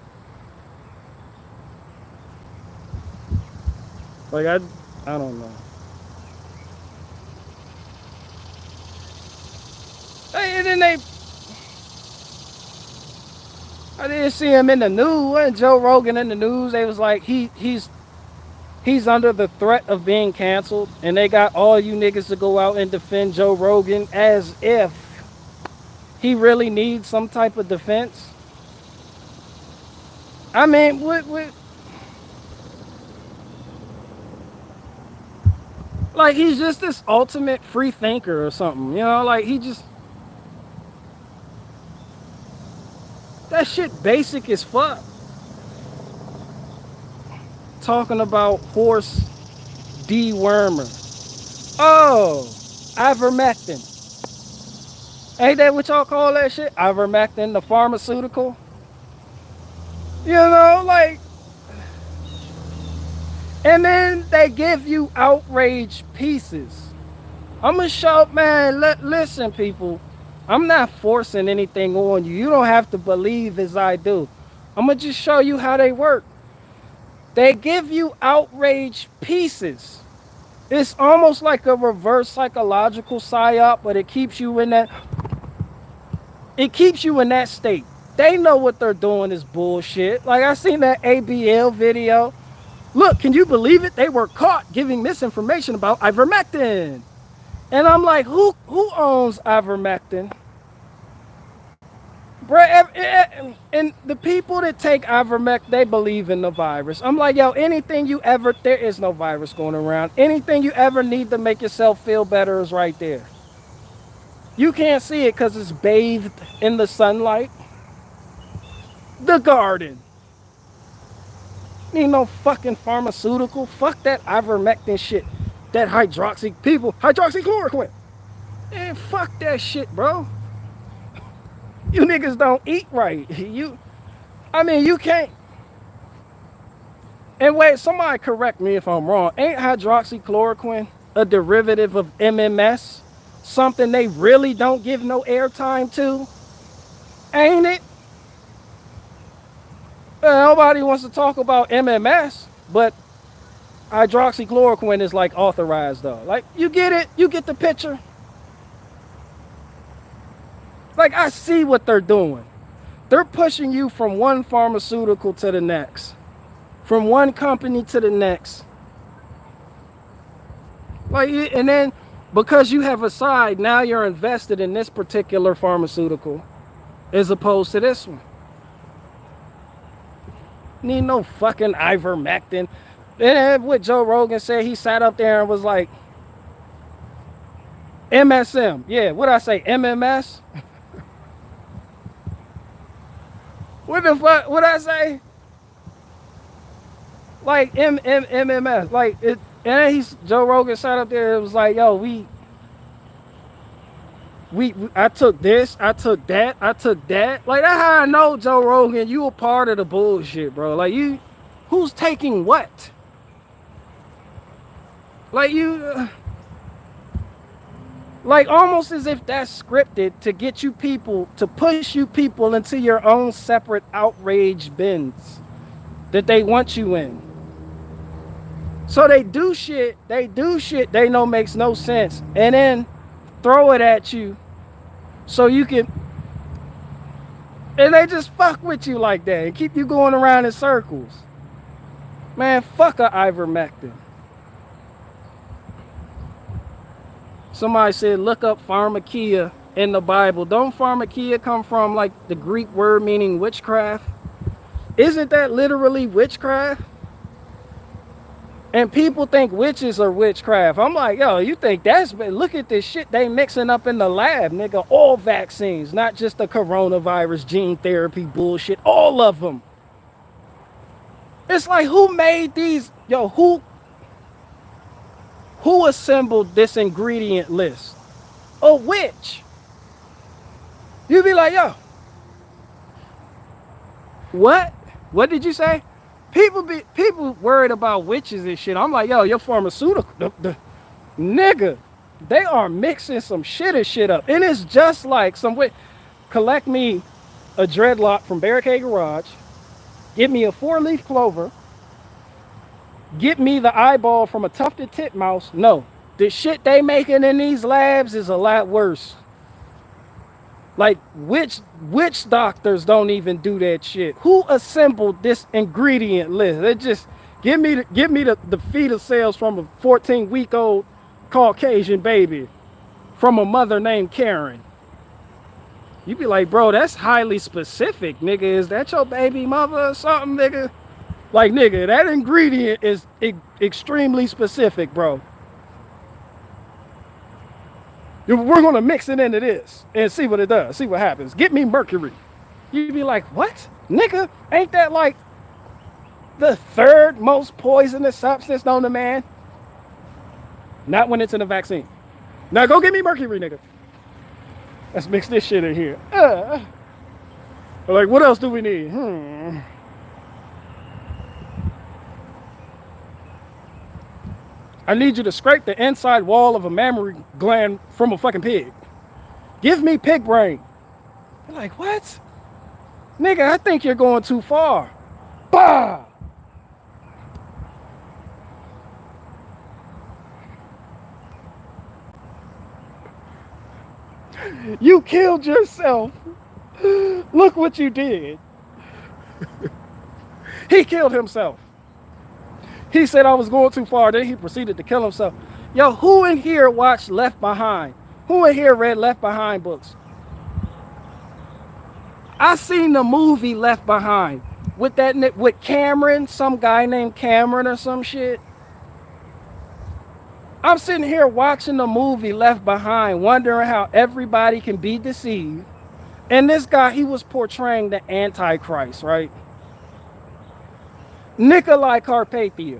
Like I don't know. And then I didn't see him in the news. Wasn't Joe Rogan in the news? They was like he's under the threat of being canceled, and they got all you niggas to go out and defend Joe Rogan as if he really needs some type of defense. I mean, what like he's just this ultimate free thinker or something, you know? Like he just, that shit basic as fuck. Talking about horse dewormer. Oh, ivermectin. Ain't that what y'all call that shit? Ivermectin, the pharmaceutical. You know, like, and then they give you outrage pieces. I'm gonna show, man, listen people, I'm not forcing anything on you. You don't have to believe as I do. I'm gonna just show you how they work. They give you outrage pieces. It's almost like a reverse psychological psyop, but it keeps you in that state. They know what they're doing is bullshit. Like I seen that ABL video. Look, can you believe it? They were caught giving misinformation about ivermectin. And I'm like, who owns ivermectin? And the people that take ivermectin, they believe in the virus. I'm like, yo, there is no virus going around. Anything you ever need to make yourself feel better is right there. You can't see it because it's bathed in the sunlight. The garden. Need no fucking pharmaceutical. Fuck that ivermectin shit. That hydroxychloroquine. Man, fuck that shit, bro. You niggas don't eat right. You can't. And wait, somebody correct me if I'm wrong. Ain't hydroxychloroquine a derivative of MMS? Something they really don't give no airtime to? Ain't it? Nobody wants to talk about MMS, but hydroxychloroquine is like authorized though. Like, you get it? You get the picture? Like, I see what they're doing. They're pushing you from one pharmaceutical to the next, from one company to the next. Like, and then because you have a side, now you're invested in this particular pharmaceutical as opposed to this one. Need no fucking ivermectin. And what Joe Rogan said, he sat up there and was like, MSM. Yeah, what'd I say? MMS? What the fuck? What'd I say? Like MMS. Like it. And Joe Rogan sat up there and was like, yo, I took this, I took that, I took that. Like, that's how I know, Joe Rogan, you a part of the bullshit, bro. Like, who's taking what? Like, like almost as if that's scripted to get you people, to push you people into your own separate outrage bins that they want you in. So they do shit they know makes no sense, and then throw it at you so you can, And they just fuck with you like that and keep you going around in circles. Man, fuck a ivermectin. Somebody said, look up pharmakia in the Bible. Don't pharmakia come from like the Greek word meaning witchcraft? Isn't that literally witchcraft? And people think witches are witchcraft. I'm like, yo, you think that's, look at this shit they mixing up in the lab, nigga. All vaccines, not just the coronavirus, gene therapy bullshit, all of them. It's like, who made these? Yo, who assembled this ingredient list? A witch. You be like, yo, what? What did you say? People worried about witches and shit. I'm like, yo, your pharmaceutical, nigga, they are mixing some shit up. And it's just like some witch. Collect me a dreadlock from Barricade Garage. Give me a 4-leaf clover. Get me the eyeball from a tufted titmouse. No, the shit they making in these labs is a lot worse. Like witch doctors don't even do that shit. Who assembled this ingredient list? They just give me the fetal cells from a 14-week-old Caucasian baby from a mother named Karen. You be like, bro, that's highly specific, nigga. Is that your baby mother or something, nigga? Like, nigga, that ingredient is extremely specific, bro. We're gonna mix it into this and see what it does, see what happens. Get me mercury. You be like, what? Nigga, ain't that like the 3rd most poisonous substance known to man? Not when it's in a vaccine. Now go get me mercury, nigga. Let's mix this shit in here. Like, what else do we need? I need you to scrape the inside wall of a mammary gland from a fucking pig. Give me pig brain. You're like, what? Nigga, I think you're going too far. Bah! You killed yourself. Look what you did. He killed himself. He said I was going too far, then he proceeded to kill himself. Yo, who in here watched Left Behind? Who in here read Left Behind books? I seen the movie Left Behind with Cameron, some guy named Cameron or some shit. I'm sitting here watching the movie Left Behind, wondering how everybody can be deceived. And this guy, he was portraying the Antichrist, right? Nicolae Carpathia.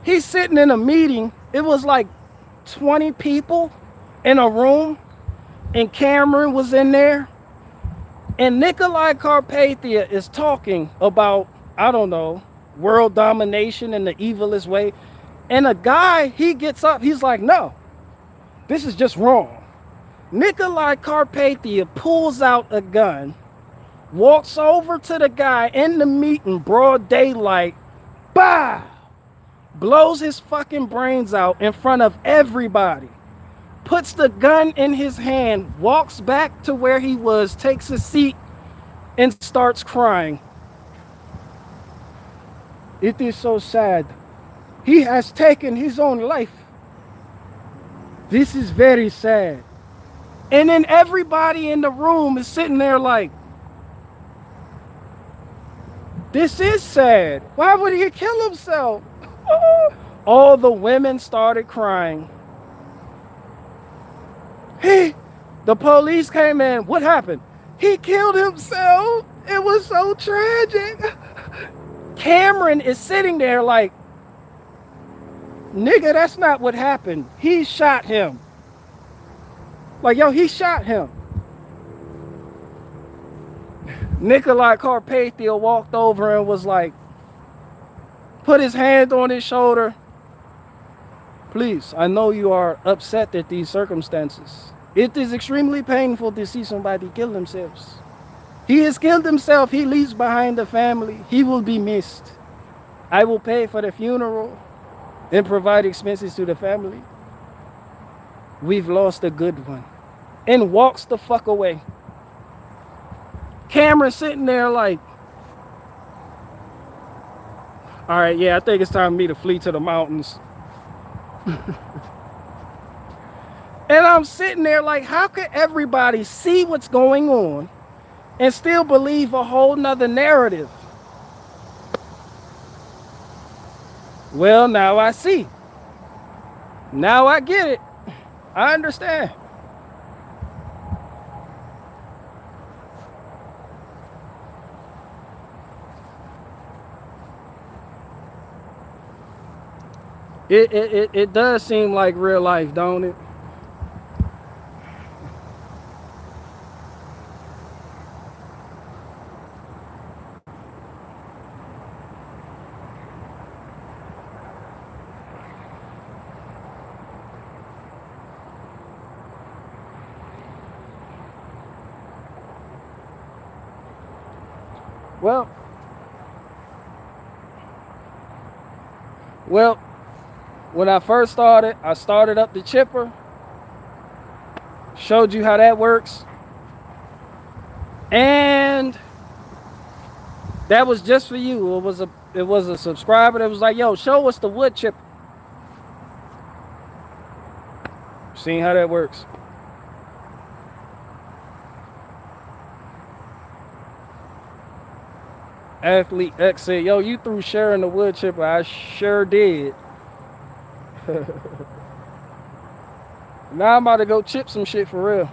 He's sitting in a meeting. It was like 20 people in a room, and Cameron was in there. And Nicolae Carpathia is talking about, I don't know, world domination in the evilest way. And a guy, he gets up, he's like, no, this is just wrong. Nicolae Carpathia pulls out a gun, walks over to the guy in the meeting, broad daylight, bah! Blows his fucking brains out in front of everybody. Puts the gun in his hand, walks back to where he was, takes a seat, and starts crying. It is so sad. He has taken his own life. This is very sad. And then everybody in the room is sitting there like, this is sad. Why would he kill himself? All the women started crying. The police came in. What happened? He killed himself. It was so tragic. Cameron is sitting there like, nigga, that's not what happened. He shot him. Like, yo, he shot him. Nicolae Carpathia walked over and was like, put his hand on his shoulder. Please, I know you are upset at these circumstances. It is extremely painful to see somebody kill themselves. He has killed himself. He leaves behind a family. He will be missed. I will pay for the funeral and provide expenses to the family. We've lost a good one. And walks the fuck away. Cameron sitting there like, all right, yeah, I think it's time for me to flee to the mountains. And I'm sitting there like, how could everybody see what's going on and still believe a whole nother narrative? Well, now I see. Now I get it. I understand. It does seem like real life, don't it? Well, well, when I first started, I started up the chipper, showed you how that works, and that was just for you. It was a subscriber that was like, yo, show us the wood chipper. Seeing how that works. Athlete X said, yo, you threw sharing the wood chipper. I sure did. Now I'm about to go chip some shit for real.